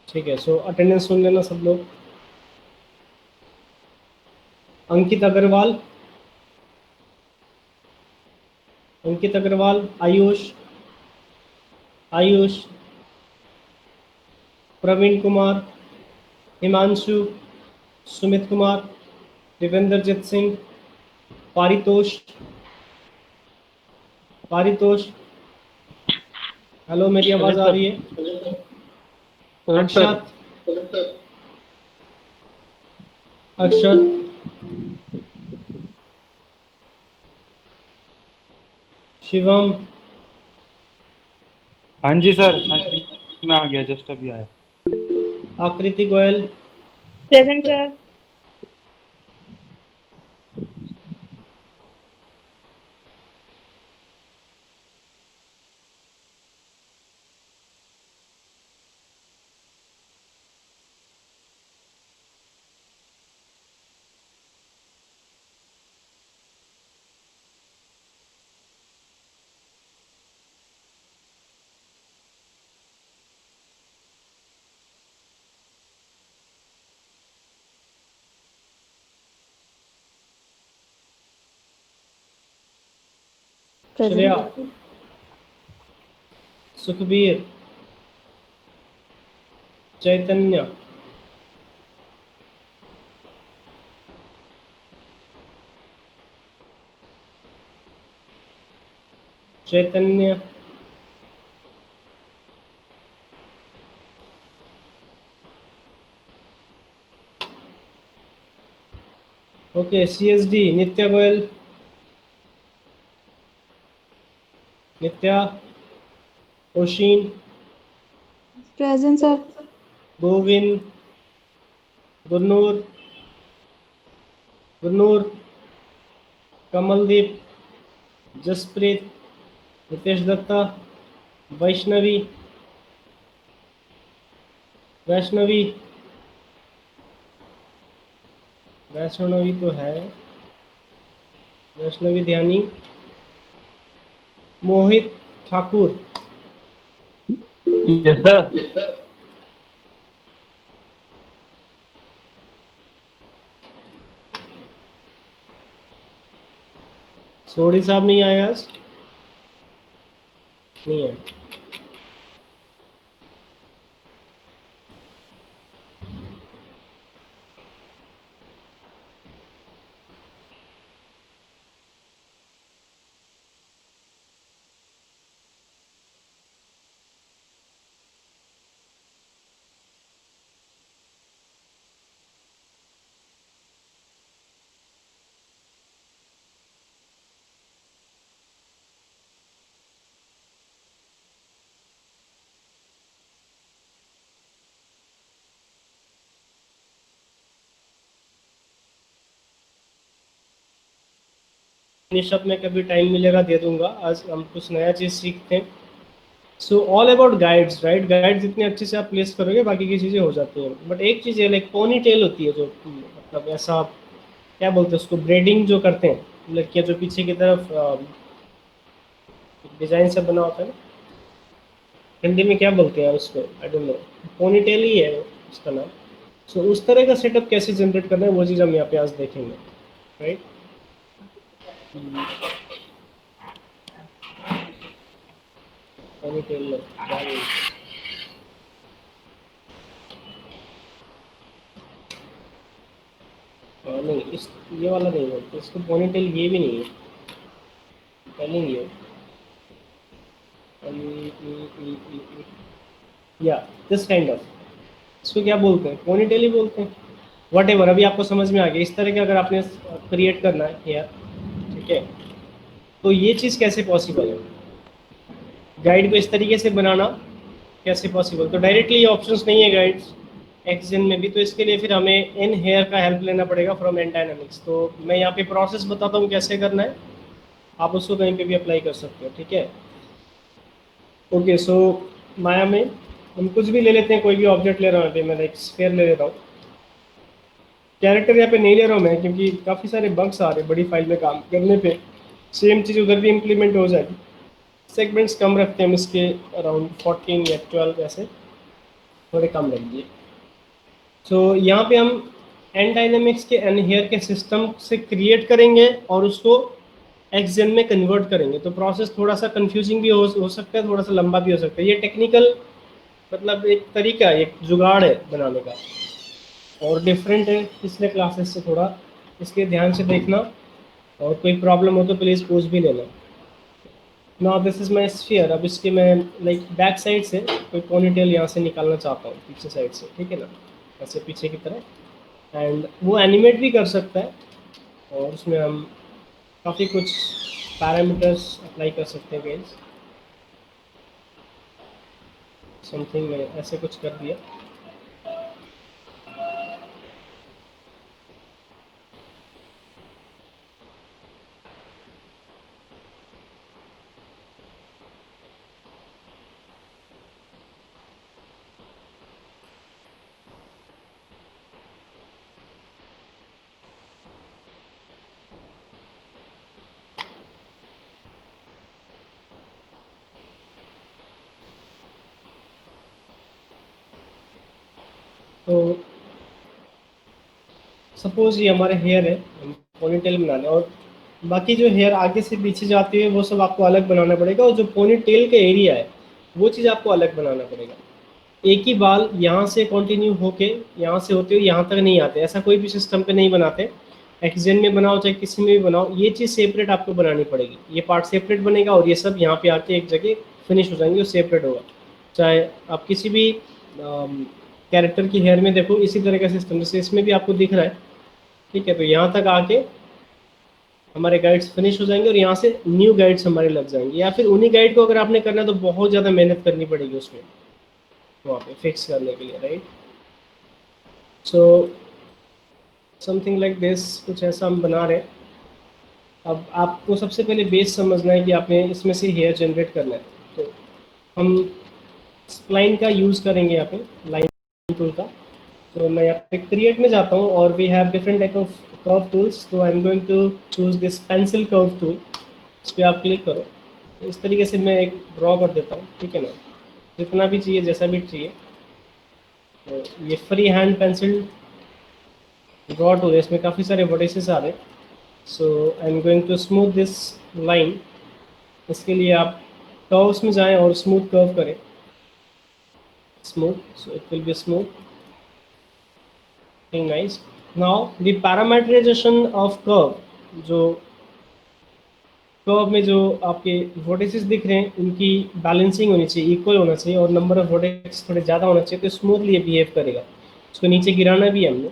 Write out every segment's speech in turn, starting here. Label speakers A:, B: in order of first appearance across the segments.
A: ठीक है, सो अटेंडेंस सुन लेना सब लोग। अंकित अग्रवाल, अंकित अग्रवाल, आयुष, आयुष, प्रवीण कुमार, हिमांशु, सुमित कुमार, देवेंद्रजीत सिंह, पारितोष, पारितोष, हेलो मेरी आवाज
B: प्रेजेंट
A: आ
B: सर।
A: रही है?
B: Present sir.
A: अक्षत, अक्षत, शिवम,
B: हाँ जी सर, हाँ जी, मैं आ गया, जस्ट अभी आया।
A: Aakriti Goyal,
C: present sir.
A: Shreya,
C: present.
A: Sukhbir, Chaitanya, Chaitanya, okay, CSD, Nitya Goyal, Nitya, Oshin,
C: present sir.
A: Govind, Gurnoor, Gurnoor, Kamaldeep, Jaspreet, Ritesh Dutta, Vaishnavi, Vaishnavi, Vaishnavi तो है, वैष्णवी ध्यानी, मोहित ठाकुर,
B: यस सर।
A: सोडी साहब नहीं आए आज? नहीं है। निशब में कभी टाइम मिलेगा दे दूंगा, आज हम कुछ नया चीज़ सीखते हैं। So all about guides, right? Guides जितने अच्छे से आप प्लेस करोगे बाकी की चीज़ें हो जाती हैं, बट एक चीज़ है लाइक पोनी टेल होती है, जो मतलब ऐसा क्या बोलते हैं उसको, ब्रेडिंग जो करते हैं लड़कियां, जो पीछे की तरफ डिजाइन से बना होता है ना, हिंदी में क्या बोलते हैं उसको, I don't know, ponytail ही है उसका नाम। सो उस तरह का सेटअप कैसे जनरेट करना है वो चीज़ हम यहाँ पे आज देखेंगे, राइट? पोनी टेल क्या बोलते हैं? नहीं, इस ये वाला नहीं है, इसको पोनी टेल ये भी नहीं है, पहले ही है। या दिस काइंड ऑफ, इसको क्या बोलते हैं? पोनीटेल ही बोलते हैं, वट एवर। अभी आपको समझ में आ गया, इस तरह के अगर आपने क्रिएट करना है हेयर, ठीक है, तो ये चीज़ कैसे पॉसिबल है, गाइड को इस तरीके से बनाना कैसे पॉसिबल? तो डायरेक्टली ऑप्शंस नहीं है गाइड्स एक्सजेन में भी, तो इसके लिए फिर हमें इन हेयर का हेल्प लेना पड़ेगा फ्रॉम एन डायनामिक्स। तो मैं यहाँ पे प्रोसेस बताता हूँ कैसे करना है, आप उसको कहीं पे भी अप्लाई कर सकते हो, ठीक है? ओके, सो माया में हम कुछ भी ले लेते हैं, कोई भी ऑब्जेक्ट ले रहा हूँ, मैं एक स्फेयर ले लेता हूँ। कैरेक्टर यहाँ पे नहीं ले रहा हूँ मैं, क्योंकि काफ़ी सारे बग्स आ रहे हैं बड़ी फाइल में काम करने पे, सेम चीज़ उधर भी इम्प्लीमेंट हो जाएगी। सेगमेंट्स कम रखते हैं हम इसके, अराउंड 14 या 12 ऐसे। थोड़े कम रख दिए। सो यहाँ पे हम एन डायनेमिक्स के एन हेयर के सिस्टम से क्रिएट करेंगे और उसको एक्सजेन में कन्वर्ट करेंगे। तो प्रोसेस थोड़ा सा कंफ्यूजिंग भी हो सकता है, थोड़ा सा लंबा भी हो सकता है। ये टेक्निकल मतलब एक तरीका है, एक जुगाड़ है बनाने का, और डिफरेंट है पिछले क्लासेस से थोड़ा, इसलिए ध्यान से देखना, और कोई प्रॉब्लम हो तो प्लीज़ पूछ भी लेना। Now this is my sphere. अब इसके मैं लाइक बैक साइड से कोई पोनीटेल यहाँ से निकालना चाहता हूँ, पीछे साइड से, ठीक है ना, ऐसे पीछे की तरफ। एंड वो एनिमेट भी कर सकता है, और उसमें हम काफ़ी कुछ पैरामीटर्स अप्लाई कर सकते हैं गाइस। समथिंग मैं ऐसे कुछ कर दिया। तो सपोज ये हमारे हेयर है, हम पोनीटेल बनाने, और बाकी जो हेयर आगे से पीछे जाती है वो सब आपको अलग बनाना पड़ेगा, और जो पोनीटेल का एरिया है वो चीज़ आपको अलग बनाना पड़ेगा। एक ही बाल यहाँ से कंटिन्यू होके यहाँ से होते हुए यहाँ तक नहीं आते, ऐसा कोई भी सिस्टम पे नहीं बनाते। एक्सजेन में बनाओ चाहे किसी में भी बनाओ, ये चीज़ सेपरेट आपको बनानी पड़ेगी। ये पार्ट सेपरेट बनेगा और ये सब यहाँ पे आके एक जगह फिनिश हो जाएंगे, वो सेपरेट होगा। चाहे आप किसी भी कैरेक्टर की हेयर में देखो इसी तरह का सिस्टम, जैसे इसमें भी आपको दिख रहा है, ठीक है। तो यहाँ तक आके हमारे गाइड्स फिनिश हो जाएंगे और यहाँ से न्यू गाइड्स हमारे लग जाएंगे, या फिर उन्हीं गाइड को अगर आपने करना है तो बहुत ज़्यादा मेहनत करनी पड़ेगी उसमें, वहाँ पे फिक्स करने के लिए, right. So something like this, कुछ ऐसा हम बना रहे हैं। अब आपको सबसे पहले बेस समझना है कि आपने इसमें से हेयर जनरेट करना है। तो हम स्प्लाइन का यूज़ करेंगे यहाँ पे, लाइन टूल का। तो मैं यहाँ पे क्रिएट में जाता हूँ और we have different type of curve tools. तो I am going to choose this pencil curve tool. इस पर आप क्लिक करो, इस तरीके से मैं एक ड्रॉ कर देता हूँ, ठीक है ना, जितना भी चाहिए जैसा भी चाहिए। तो ये free hand pencil draw tool है, इसमें काफ़ी सारे वर्टिसेस आ रहे हैं। So I am going to smooth this line. इसके लिए आप कर्व्स में जाएं और स्मूथ कर्व करें, smooth, so it will be smooth, nice. Now the parameterization of curve, जो कर्व में जो आपके वर्टिसेस दिख रहे हैं उनकी बैलेंसिंग होनी चाहिए, इक्वल होना चाहिए, और नंबर ऑफ वर्टिसेस थोड़े ज़्यादा होना चाहिए, तो स्मूथली ये बिहेव करेगा। इसको नीचे गिराना भी है हमने,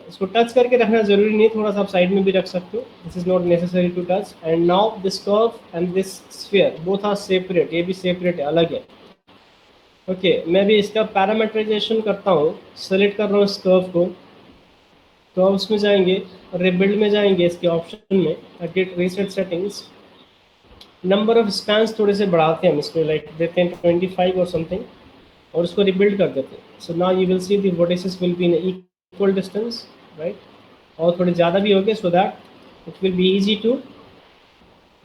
A: इसको टच करके रखना जरूरी नहीं, थोड़ा सा आप साइड में भी रख सकते हो, this is not necessary to touch. And now this curve and this sphere both are separate, ये भी सेपरेट है, अलग है। ओके मैं भी इसका पैरामीटराइजेशन करता हूँ, सेलेक्ट कर रहा हूँ इस कर्व को। कर्व्स में जाएंगे, रिबिल्ड में जाएंगे, इसके ऑप्शन में edit reset settings, number of spans थोड़े से बढ़ाते हैं हम इसको, लाइक देते हैं 25 और समथिंग, और उसको रिबिल्ड कर देते हैं। So now you will see the vertices will be in equal distance, right, और थोड़े ज़्यादा भी हो गए, so that it will be easy to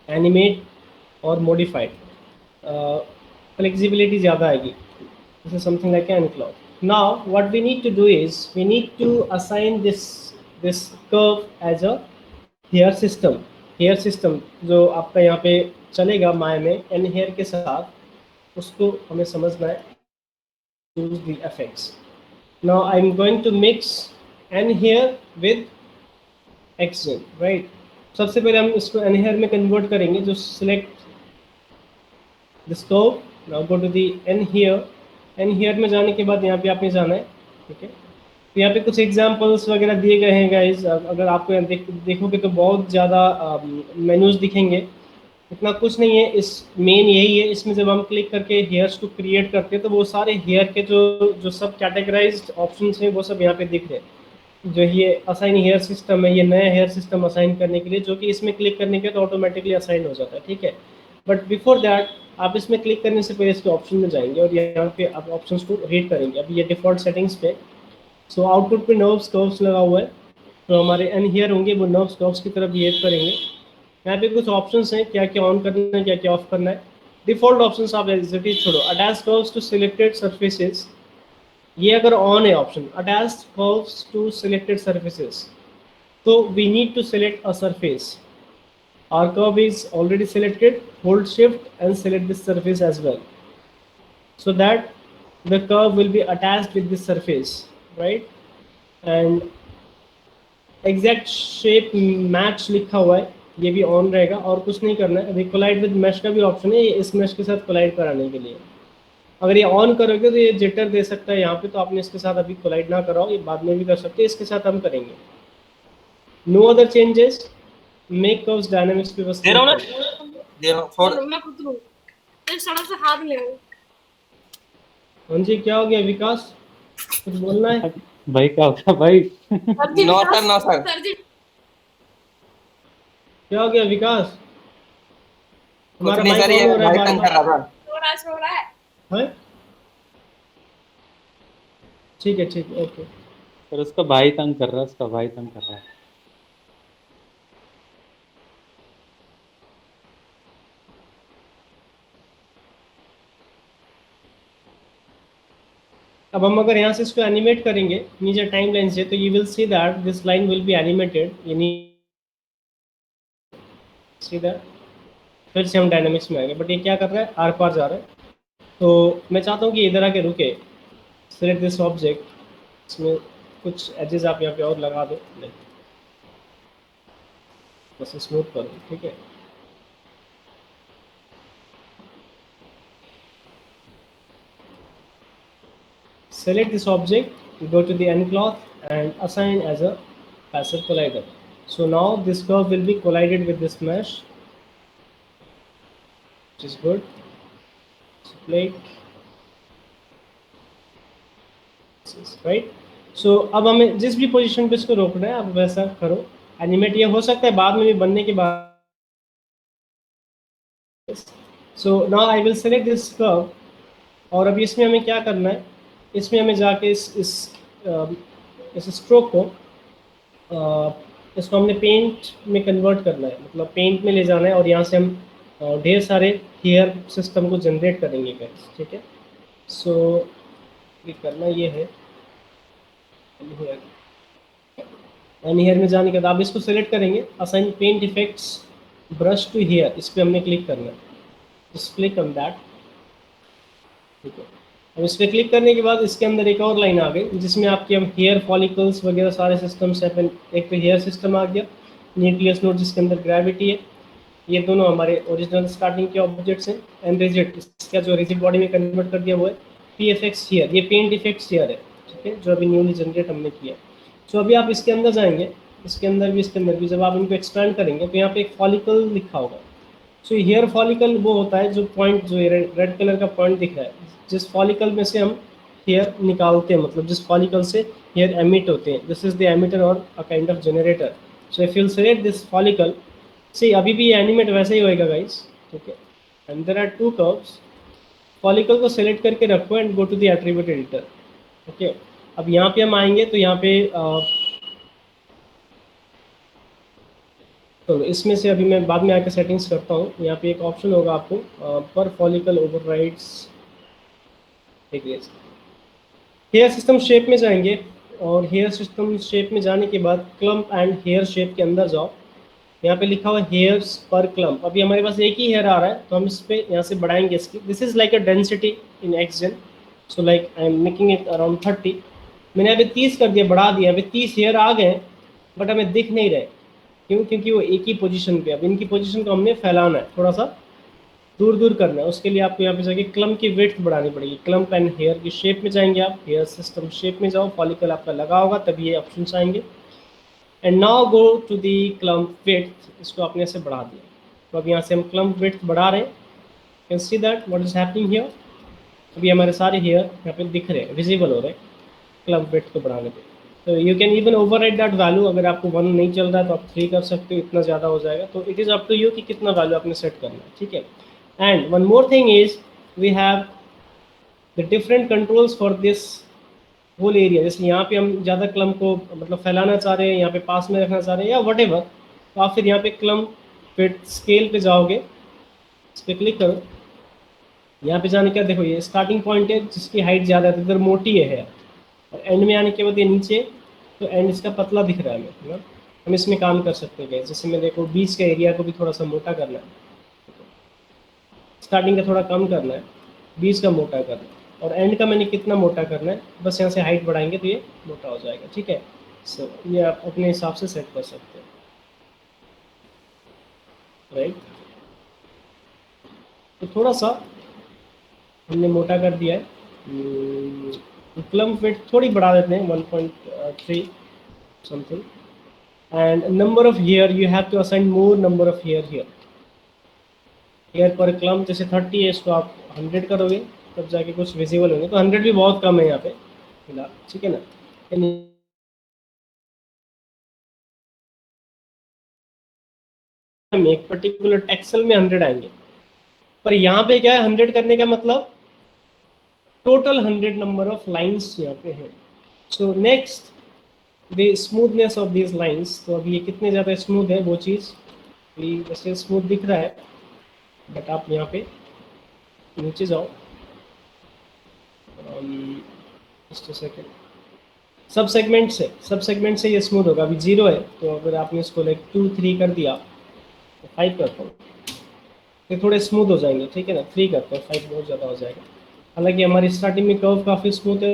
A: animate और मॉडिफाइड, फ्लेक्सिबिलिटी ज़्यादा आएगी। This is something like an cloth. now what we need to do is we need to assign this curve as a hair system जो आपका यहाँ पे चलेगा माया में N hair के साथ, उसको हमें समझना है। use the effects. Now I'm going to mix n hair with xgen, right। सबसे पहले हम इसको n hair में कन्वर्ट करेंगे, जो select this curve, now go to the n hair। N hair में जाने के बाद यहाँ पे आपने जाना है, ठीक है। तो यहाँ पे कुछ एग्जांपल्स वगैरह दिए गए हैं गाइज, अगर आपको यहाँ देखोगे तो बहुत ज़्यादा मेन्यूज दिखेंगे, इतना कुछ नहीं है। इस मेन यही है, इसमें जब हम क्लिक करके हेयर्स को क्रिएट करते हैं तो वो सारे हेयर के जो सब कैटेगराइज्ड ऑप्शंस हैं वो सब यहाँ पे दिख रहे हैं। जो ये असाइन हेयर सिस्टम है, ये नया हेयर सिस्टम असाइन करने के लिए, जो कि इसमें क्लिक करने के तो ऑटोमेटिकली असाइन हो जाता है, ठीक है। बट बिफोर दैट आप इसमें क्लिक करने से पहले इसके ऑप्शन में जाएंगे और यहाँ पे आप ऑप्शंस को रीड करेंगे। अभी ये डिफ़ॉल्ट सेटिंग्स पे, सो आउटपुट पे नर्व्स कर्व्स लगा हुआ है, तो हमारे एन हेयर होंगे वो नर्व्स कर्व्स की तरफ बिहेव करेंगे। यहाँ पे कुछ ऑप्शंस हैं, क्या क्या ऑन करना है, क्या क्या ऑफ करना है। डिफ़ॉल्ट ऑप्शंस आप एग्जिट छोड़ो, attach curves to selected surfaces, ये अगर ऑन है option attached curves to selected surfaces, तो we need to select a surface. Our curve is already selected. Hold shift and select this surface as well, so that the curve will be attached with this surface, right? And exact shape match लिखा हुआ है, ये भी on रहेगा और कुछ नहीं करना है. अभी कोलाइड विद मैश का भी ऑप्शन है, ये इस मैश के साथ कोलाइड कराने के लिए. अगर ये ऑन करोगे तो ये जिटर दे सकता है यहाँ पे, तो आपने इसके साथ अभी कोलाइड ना कराओ, ये बाद में भी कर सकते हैं, इसके साथ हम करेंगे. No other changes. Make curves dynamics पे बस
D: दे रहा हूँ ना,
A: click
D: दे रहा हूँ फॉर
C: मैं पुतलू एक सड़क से हाथ ले
A: करो. हाँ जी, क्या हो गया विकास, कुछ बोलना है?
B: भाई क्या होता भाई?
D: No sir, no sir.
A: क्या हो गया विकास?
D: कुछ
A: हमारा
D: नहीं
A: माइक
D: सर,
A: ऑन
D: ये
A: हो रहा है
D: भाई तंग कर
A: बार
D: रहा था.
C: सो रहा है
A: बार. है ठीक है, ठीक है, ओके.
B: पर उसका भाई तंग कर रहा है, उसका भाई तंग कर रहा है.
A: अब हम अगर यहाँ से इसको एनिमेट करेंगे नीचे टाइम लाइन से, तो you will see that this line will be animated. See that फिर से हम डायनामिक्स में आएंगे, बट ये क्या कर रहा है, आर पार जा रहा है. तो मैं चाहता हूँ कि इधर आके रुके. सिलेक्ट दिस ऑब्जेक्ट, इसमें कुछ एजेस आप यहाँ पे और लगा दो, बस स्मूथ कर दो, ठीक है. Select this object, go to the end cloth and assign as a passive collider. So now this curve will be collided with this mesh, which is good. Split. Right. So अब हमें जिस भी position पे इसको रोकना है आप वैसा करो. एनिमेट ये हो सकता है बाद में भी बनने के बाद. So now I will select this curve. और अभी इसमें हमें क्या करना है, इसमें हमें जाके इस स्ट्रोक को इसको हमने पेंट में कन्वर्ट करना है, मतलब पेंट में ले जाना है, और यहाँ से हम ढेर सारे हेयर सिस्टम को जनरेट करेंगे गाइस, ठीक है. सो ये करना ये है, एंड हेयर में जाने के बाद आप इसको सेलेक्ट करेंगे, assign paint effects brush to hair, इस पर हमने क्लिक करना है. जस्ट क्लिक ऑन दैट, ठीक है. अब इस पर क्लिक करने के बाद इसके अंदर एक और लाइन आ गई जिसमें आपके हम हेयर फॉलिकल्स वगैरह सारे सिस्टम्स हैं. एक तो हेयर सिस्टम आ गया, न्यूक्लियस नोड जिसके अंदर ग्रेविटी है, ये दोनों हमारे ओरिजिनल स्टार्टिंग के ऑब्जेक्ट्स हैं. एंड रिजिड, इसका जो रिजिड बॉडी में कन्वर्ट कर दिया वो है पी एफ एक्स हेयर, ये पेंट इफेक्ट्स हेयर है, ठीक है, जो अभी न्यूली जनरेट हमने किया. सो अभी आप इसके अंदर जाएंगे, इसके अंदर भी जब आप इनको एक्सपेंड करेंगे तो यहाँ पे एक फॉलिकल लिखा होगा. सो हेयर फॉलिकल वो होता है जो पॉइंट, जो रेड कलर का पॉइंट दिख रहा है, जिस फॉलिकल में से हम हेयर निकालते हैं, मतलब जिस फॉलिकल से हेयर एमिट होते हैं, दिस इज द एमिटर और a kind of generator. So if you select this follicle, see अभी भी एनिमेट वैसे ही होएगा गाइस, ठीक है. And there are two curves. Follicle को सेलेक्ट करके रखो and go to the attribute editor, okay. अब यहाँ पे हम आएंगे तो यहाँ पे तो इसमें से अभी मैं बाद में आकर सेटिंग्स करता हूँ. यहाँ पे एक ऑप्शन होगा आपको पर follicle overrides, hair system shape में जाएंगे, और हेयर सिस्टम शेप में जाने के बाद क्लम्प एंड हेयर शेप के अंदर जाओ. यहाँ पे लिखा हुआ हेयर्स पर क्लम्प, अभी हमारे पास एक ही हेयर आ रहा है तो हम इस पर यहाँ से बढ़ाएंगे इसकी. This is like a density in XGen, so like I am making it around 30. मैंने अभी 30 कर दिया, बढ़ा दिया. अभी 30 हेयर आ गए बट हमें दिख नहीं रहे, क्यों? क्योंकि वो एक ही पोजीशन पे. अब इनकी पोजीशन को हमने फैलाना है, थोड़ा सा दूर दूर करना है. उसके लिए आपको यहाँ पे जाके क्लम्प की विड्थ बढ़ानी पड़ेगी. क्लम्प एंड हेयर की शेप में जाएंगे आप, हेयर सिस्टम शेप में जाओ, फॉलिकल आपका लगा होगा तभी ये ऑप्शन आएंगे. And now go to the clump width, इसको आपने से बढ़ा दिया. तो अब यहाँ से हम क्लम्प विड्थ बढ़ा रहे हैं. Can see that what is happening here. अभी हमारे सारे हेयर यहाँ पे दिख रहे हैं, विजिबल हो रहे हैं क्लम्प विड्थ को बढ़ाने पे. तो you can even override that value. अगर आपको 1 नहीं चल रहा है तो आप 3 कर सकते हो, इतना ज़्यादा हो जाएगा. तो it is up to you कि कितना वैल्यू आपने सेट करना है, ठीक है. And one more thing is we have the different controls for this whole area. जैसे यहाँ पे हम ज़्यादा क्लम्प को मतलब फैलाना चाह रहे हैं, यहाँ पे पास में रखना चाह रहे हैं या वट एवर, तो आप फिर यहाँ पे क्लम्प विड्थ स्केल पे जाओगे, इस पर क्लिक करो. यहाँ पे जाने का देखो ये स्टार्टिंग पॉइंट है जिसकी हाइट ज़्यादा है, तो इधर मोटी है, और एंड में आने के बाद ये नीचे, तो एंड इसका पतला दिख रहा है हमें, है ना। हम इसमें काम कर सकते हैं guys। जैसे मैं देखो बीच का एरिया को भी थोड़ा सा मोटा करना है, स्टार्टिंग का थोड़ा कम करना है, बीच का मोटा करना है, और एंड का मैंने कितना मोटा करना है, बस यहाँ से हाइट बढ़ाएंगे तो ये मोटा हो जाएगा, ठीक है। सो ये आप अपने हिसाब से सेट कर सकते हैं, राइट। तो थोड़ा सा हमने मोटा कर दिया है। क्लम्प विड्थ थोड़ी बढ़ा देते हैं 1.3 something, and number of hair you have to assign more number of hair here. Hair पर क्लम्प जैसे 30 है, इसको आप 100 करोगे तब जाके कुछ विजिबल होंगे। तो 100 भी बहुत कम है यहाँ पे फिलहाल, ठीक है ना। एक पर्टिकुलर टेक्सल में 100 आएंगे, पर यहाँ पे क्या है, 100 करने का मतलब टोटल 100 नंबर ऑफ लाइंस यहाँ पे है। So next the smoothness of these lines. तो अभी ये कितने ज़्यादा स्मूथ है वो चीज़, वैसे स्मूथ दिख रहा है, बट आप यहाँ पे नीचे जाओ, जस्ट सेकेंड, सब सेगमेंट से ये स्मूथ होगा। अभी 0 है, तो अगर आपने इसको लाइक 2 3 कर दिया, तो 5 करता हूँ, ये थोड़े स्मूथ हो जाएंगे, ठीक है ना। 3 करते हैं, 5 बहुत ज़्यादा हो जाएगा। हालांकि हमारी स्टार्टिंग में कर्व काफ़ी स्मूथ है,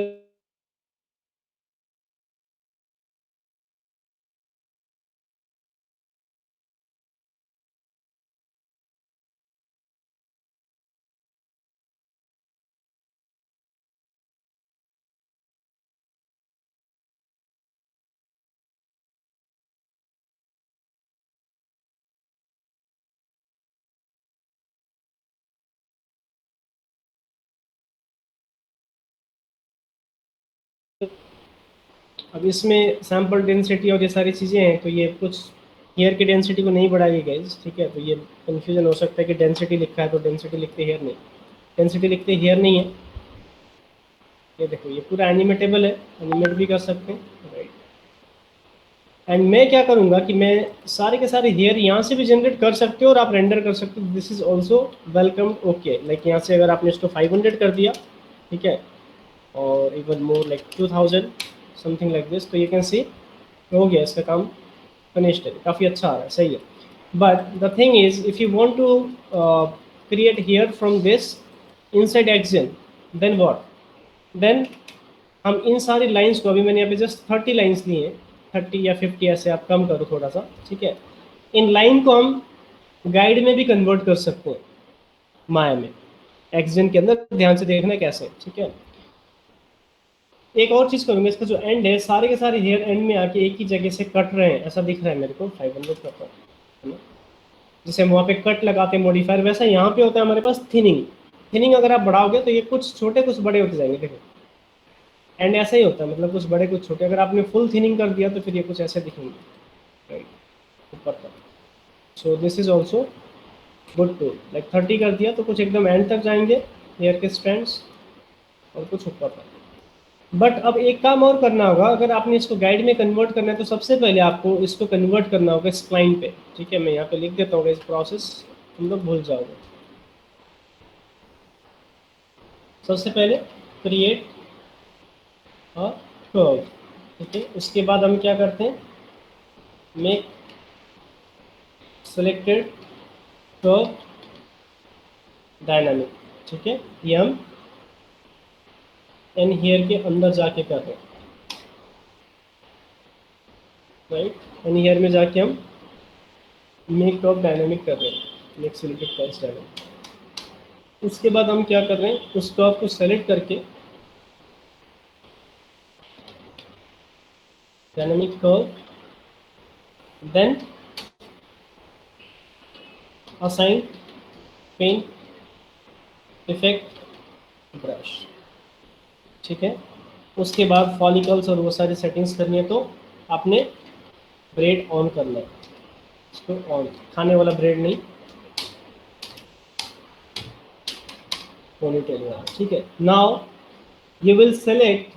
A: अब इसमें सैम्पल डेंसिटी और ये सारी चीज़ें हैं, तो ये कुछ हेयर की डेंसिटी को नहीं बढ़ाई गाइस, ठीक है। तो ये कन्फ्यूजन हो सकता है कि डेंसिटी लिखा है तो डेंसिटी लिखते हेयर नहीं, डेंसिटी लिखते हेयर नहीं है। ये देखो ये पूरा एनिमेटेबल है, एनिमेट भी कर सकते हैं, राइट। एंड मैं क्या करूँगा कि मैं सारे के सारे हेयर यहाँ से भी जनरेट कर सकते हो और आप रेंडर कर सकते हो, this is also welcome, okay. Like यहाँ से अगर आपने इसको 500 कर दिया, ठीक है, और even more like 2000 something like this, तो यू कैन सी हो गया इसका काम फिनिश्ड है, काफ़ी अच्छा आ रहा है, सही है। But the thing is if you want to create hair from this inside action, then what, then हम इन सारी लाइंस को, अभी मैंने यहाँ पे जस्ट 30 लाइंस ली हैं, 30 या 50 ऐसे आप कम करो थोड़ा सा, ठीक है। इन लाइन को हम गाइड में भी कन्वर्ट कर सकते हैं, माया में, एक्शन के अंदर, ध्यान से देखना कैसे, ठीक है। एक और चीज़ करूँगा, इसका जो एंड है, सारे के सारे हेयर एंड में आके एक ही जगह से कट रहे हैं, ऐसा दिख रहा है मेरे को। 500 करता हूँ, है ना। जैसे हम वहाँ पे कट लगाते हैं मॉडिफायर, वैसा यहाँ पे होता है हमारे पास थिनिंग। थिनिंग अगर आप बढ़ाओगे तो ये कुछ छोटे कुछ बड़े होते जाएंगे, देखो एंड ऐसा ही होता है, मतलब कुछ बड़े कुछ छोटे। अगर आपने फुल थिनिंग कर दिया तो फिर ये कुछ ऐसे दिखेंगे, राइट, ऊपर तक। So this is also good to, like 30 कर दिया तो कुछ एकदम एंड तक जाएंगे हेयर के स्ट्रैंड्स, और कुछ ऊपर तक। बट अब एक काम और करना होगा, अगर आपने इसको गाइड में कन्वर्ट करना है तो सबसे पहले आपको इसको कन्वर्ट करना होगा स्प्लाइन पे, ठीक है। मैं यहाँ पे लिख देता हूँ इस प्रोसेस, तुम लोग भूल जाओगे। सबसे पहले क्रिएट अ कर्व, ठीक है। उसके बाद हम क्या करते हैं, मेक सेलेक्टेड कर्व डायनामिक, ठीक है। ये हम एन हेयर के अंदर जाके कर रहे हैं, राइट। एन हेयर में जाके हम मेक कर्व डायनामिक कर रहे हैं, मेक सेलेक्टेड कर्व डायनामिक। उसके बाद हम क्या कर रहे हैं, उस कर्व को सेलेक्ट करके dynamic curve, then assign paint effect brush, ठीक है। उसके बाद फॉलिकल्स और वो सारी सेटिंग्स करनी है, तो आपने ब्रेड ऑन करना है, इसको ऑन, खाने वाला ब्रेड नहीं, पोनीटेल वाला, ठीक है। Now you will select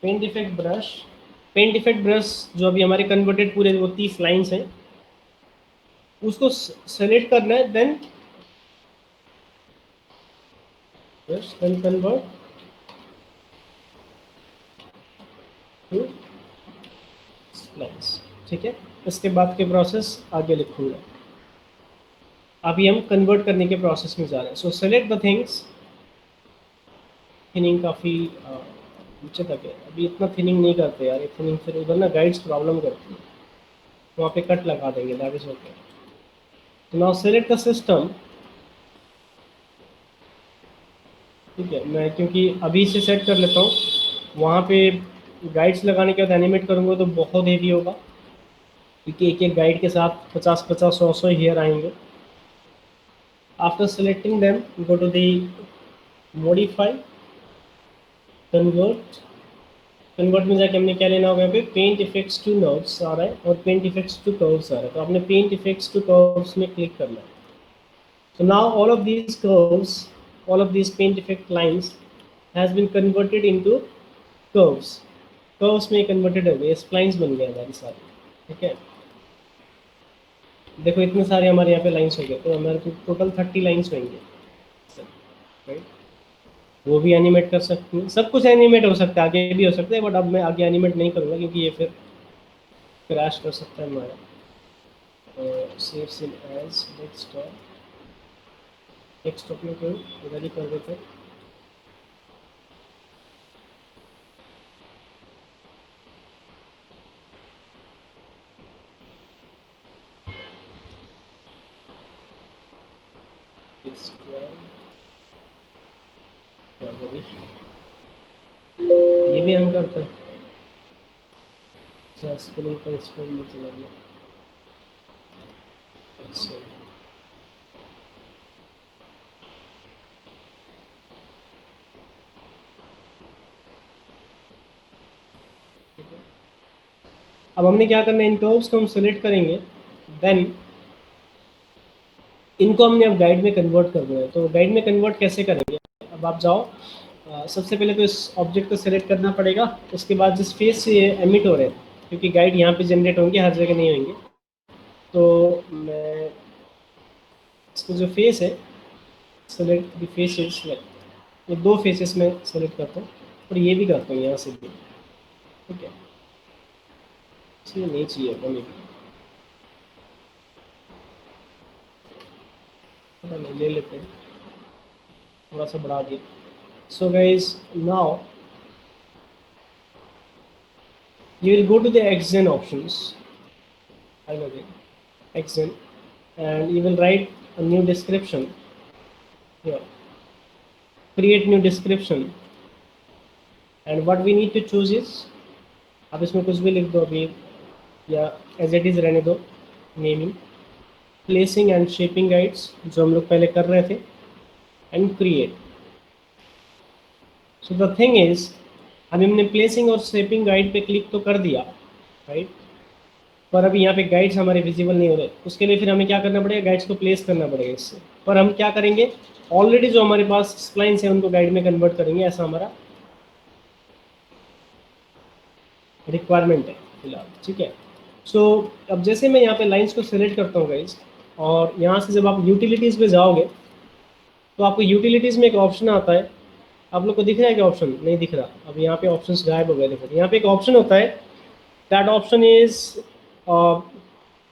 A: paint effect brush. Paint effect brush जो अभी हमारे कन्वर्टेड पूरे वो 30 लाइन्स हैं, उसको सेलेक्ट करना है, then yes, then convert to splice. ठीक है, इसके बाद के प्रोसेस आगे लिखूंगा। अभी हम कन्वर्ट करने के प्रोसेस में जा रहे हैं। सो सेलेक्ट द थिंग्स। थिनिंग काफ़ी नीचे तक है, अभी इतना थिनिंग नहीं करते यार, ये थिनिंग फिर उधर ना गाइड्स प्रॉब्लम करती है, वहाँ पे कट लगा देंगे, दैट इज ओके। तो नाउ सेलेक्ट द सिस्टम। ठीक है, मैं क्योंकि अभी से सेट कर लेता हूँ, वहाँ पे गाइड्स लगाने के बाद एनिमेट करूँगा तो बहुत हेवी होगा, क्योंकि एक एक गाइड के साथ 50-50, 100-100 हेयर आएंगे। After selecting them go to the modify, convert. Convert में जाके हमने क्या लेना होगा, यहाँ पे पेंट इफेक्ट्स टू नर्व्स आ रहा है और पेंट इफेक्ट्स टू कर्व्स आ रहा है, तो आपने पेंट इफेक्ट्स टू कर्व्स में क्लिक करना है। So now all of these curves, all of these paint effect lines has been converted into curves. Curves में converted हो गए, splines बन गए हमारी सारी। ठीक है, देखो इतने सारे हमारे यहाँ पे लाइंस हो गए, तो हमारे टोटल 30 लाइंस होंगे, राइट। वो भी एनिमेट कर सकते हैं, सब कुछ एनिमेट हो सकता है, आगे भी हो सकता है, बट अब मैं आगे एनिमेट नहीं करूँगा क्योंकि ये फिर क्रैश कर सकता है हमारा। Save scene as desktop, desktop में क्यों इधर ही कर देते हैं। ये भी हम करते हैं, स्पेलिंग का स्पेलिंग में चला गया। अच्छा, अब हमने क्या करना है, इन कर्व्स को हम सेलेक्ट करेंगे, देन इनको हमने अब गाइड में कन्वर्ट करना है। तो गाइड में कन्वर्ट कैसे करेंगे, अब आप जाओ, सबसे पहले तो इस ऑब्जेक्ट को सेलेक्ट करना पड़ेगा, उसके बाद जिस फेस से ये एमिट हो रहे हैं, क्योंकि गाइड यहाँ पे जनरेट होंगे, हर जगह नहीं होंगे, तो मैं इसको जो फेस है, सेलेक्ट द फेसेस, ये दो फेसेस में सेलेक्ट करता हूँ और ये भी करता हूँ यहाँ से भी। ठीक है, इसलिए नहीं चाहिए हमें, ले लेते हैं, थोड़ा सा बढ़ा दिया। So guys now you will go to the xzen options, I know it, xzen, and you will write a new description here, create new description, and what we need to choose is, अब इसमें कुछ भी लिख दो अभी, या as it is रहने दो, naming, placing and shaping guides जो हम लोग पहले कर रहे थे, and create. So the thing is, अभी हमने प्लेसिंग और शेपिंग गाइड पे क्लिक तो कर दिया, राइट, पर अभी यहाँ पे गाइड्स हमारे विजिबल नहीं हो रहे, उसके लिए फिर हमें क्या करना पड़ेगा, गाइड्स को प्लेस करना पड़ेगा इससे। पर हम क्या करेंगे, ऑलरेडी जो हमारे पास स्प्लाइन्स है उनको गाइड में कन्वर्ट करेंगे, ऐसा हमारा रिक्वायरमेंट है फिलहाल। ठीक है, सो अब जैसे मैं यहाँ पे लाइंस को सिलेक्ट करता हूँ गाइज, और यहाँ से जब आप यूटिलिटीज़ पे जाओगे तो आपको यूटिलिटीज़ में एक ऑप्शन आता है, आप लोग को दिख रहा है क्या ऑप्शन, नहीं दिख रहा, अब यहाँ पे ऑप्शंस गायब हो गए। देखो यहाँ पे एक ऑप्शन होता है, that option is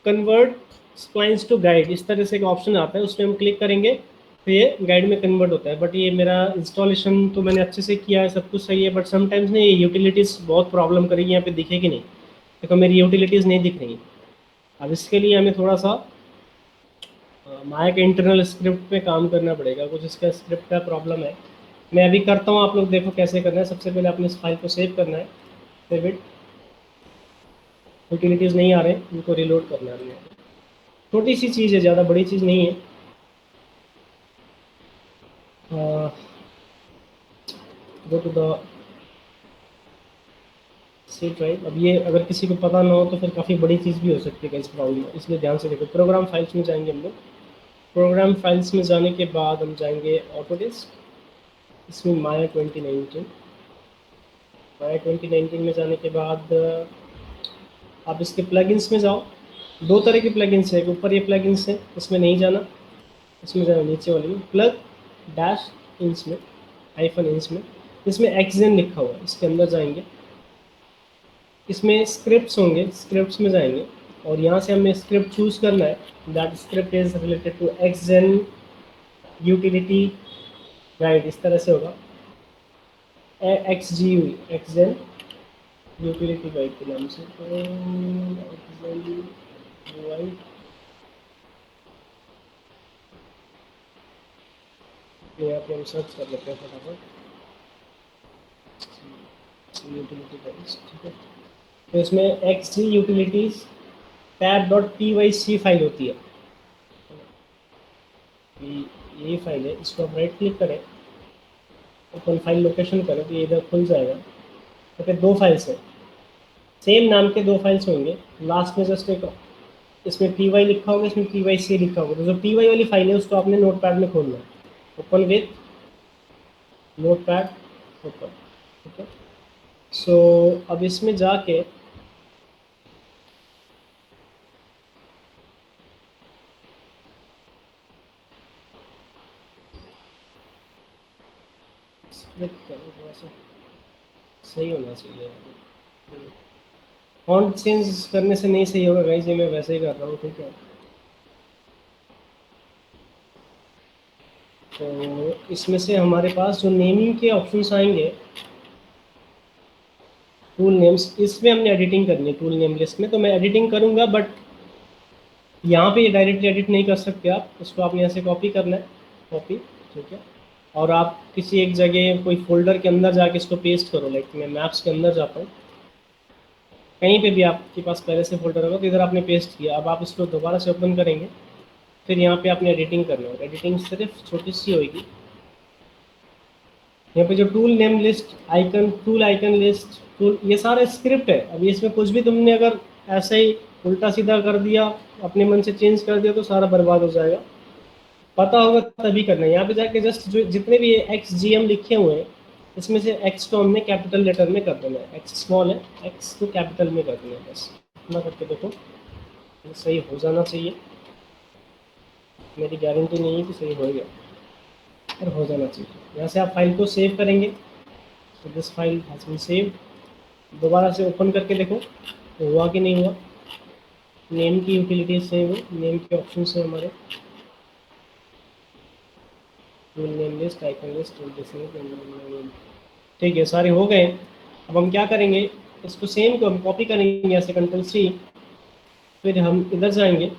A: convert splines to guide, इस तरह से एक ऑप्शन आता है, उस पर हम क्लिक करेंगे तो ये गाइड में कन्वर्ट होता है। बट ये मेरा इंस्टॉलेशन तो मैंने अच्छे से किया है, सब कुछ सही है, बट समटाइम्स ना ये यूटिलिटीज़ बहुत प्रॉब्लम करेगी, यहाँ पे दिखेगी नहीं, देखो मेरी यूटिलिटीज़ नहीं दिख रही। अब इसके लिए हमें थोड़ा सा माया के इंटरनल स्क्रिप्ट पे काम करना पड़ेगा, कुछ इसका स्क्रिप्ट का प्रॉब्लम है, मैं अभी करता हूँ, आप लोग देखो कैसे करना है। सबसे पहले आपने इस फाइल को सेव करना है, सेव इट, यूटिलिटीज़ नहीं आ रहे, इनको रिलोड करना है, छोटी सी चीज़ है, ज़्यादा बड़ी चीज़ नहीं है। Go to the C drive. अब ये अगर किसी को पता ना हो तो फिर काफ़ी बड़ी चीज़ भी हो सकती है इस प्रॉब्लम में, इसलिए ध्यान से देखो। प्रोग्राम फाइल्स में जाएंगे हम लोग, प्रोग्राम फाइल्स में जाने के बाद हम जाएंगे ऑटोडेस्क, इसमें माया 2019, माया 2019 में जाने के बाद आप इसके प्लगइन्स में जाओ, दो तरह के प्लगइन्स है, ऊपर ये प्लगइन्स है, इसमें नहीं जाना, इसमें जाना नीचे वाली में, प्लग डैश इन्स में, हाइफन इंस में, इसमें एक्सजेन लिखा हुआ है, इसके अंदर जाएंगे, इसमें स्क्रिप्ट्स होंगे, स्क्रिप्ट्स में जाएंगे और यहाँ से हमें स्क्रिप्ट चूज करना है, that script is related to XGen utility, right, इस तरह से होगा X G U XGen utility guide के नाम से, यहाँ पे हम सर्च कर लेते हैं फटाफट यूटिलिटी गाइड्स, ठीक है। तो इसमें X G utilities tab dot P Y C file होती है, यही फाइल है, इसको आप राइट क्लिक करें, ओपन फाइल लोकेशन करें तो ये इधर खुल जाएगा। तो फिर दो फाइल्स हैं, सेम नाम के दो फाइल्स होंगे, लास्ट में जस्ट एक इसमें पी वाई लिखा होगा, इसमें पी वाई सी लिखा होगा, तो जो पी वाई वाली फाइल है उसको आपने नोट पैड में खोलना है, open with note pad open, ठीक है। सो अब इसमें जाके स्क्रिप्ट करो, थोड़ा सा सही होना चाहिए, फॉन्ट चेंज करने से नहीं सही होगा गाइस, ये मैं वैसे ही कर रहा हूँ, ठीक है। तो इसमें से हमारे पास जो नेमिंग के ऑप्शंस आएंगे, टूल नेम्स, इसमें हमने एडिटिंग करनी है टूल नेम लिस्ट में, तो मैं एडिटिंग करूँगा, बट यहाँ पे ये डायरेक्टली एडिट नहीं कर सकते आप, इसको आपने यहाँ से कॉपी करना है, कॉपी, ठीक है, और आप किसी एक जगह कोई फोल्डर के अंदर जाके इसको पेस्ट करो, लाइक मैं मैप्स के अंदर जाता हूँ, कहीं पे भी आपके पास पहले से फोल्डर होगा तो इधर आपने पेस्ट किया, अब आप इसको दोबारा से ओपन करेंगे, फिर यहाँ पे आपने एडिटिंग करना है, एडिटिंग सिर्फ छोटी सी होगी, यहाँ पे जो tool name list icon, tool icon list, tool, ये सारा स्क्रिप्ट है, अभी इसमें कुछ भी तुमने अगर ऐसे ही उल्टा सीधा कर दिया, अपने मन से चेंज कर दिया तो सारा बर्बाद हो जाएगा, पता होगा तभी करना है। यहाँ पे जाके जस्ट जो जितने भी एक्स जी एम लिखे हुए हैं, इसमें से एक्स को हमने कैपिटल लेटर में कर देना है, एक्स स्मॉल है, एक्स को कैपिटल में कर देना है, बस इतना करके देखो, सही हो जाना चाहिए, मेरी गारंटी नहीं है कि सही होएगा, और हो जाना चाहिए। यहाँ से आप फाइल को सेव करेंगे, तो this file has been saved, दोबारा से ओपन करके देखो तो हुआ कि नहीं हुआ, नेम की यूटिलिटी सेव है, नेम के ऑप्शन से हमारे tool name list, icon list, ठीक है, सारे हो गए। अब हम क्या करेंगे, इसको सेम को हम कॉपी करेंगे ऐसे कंट्रोल सी, फिर हम इधर जाएंगे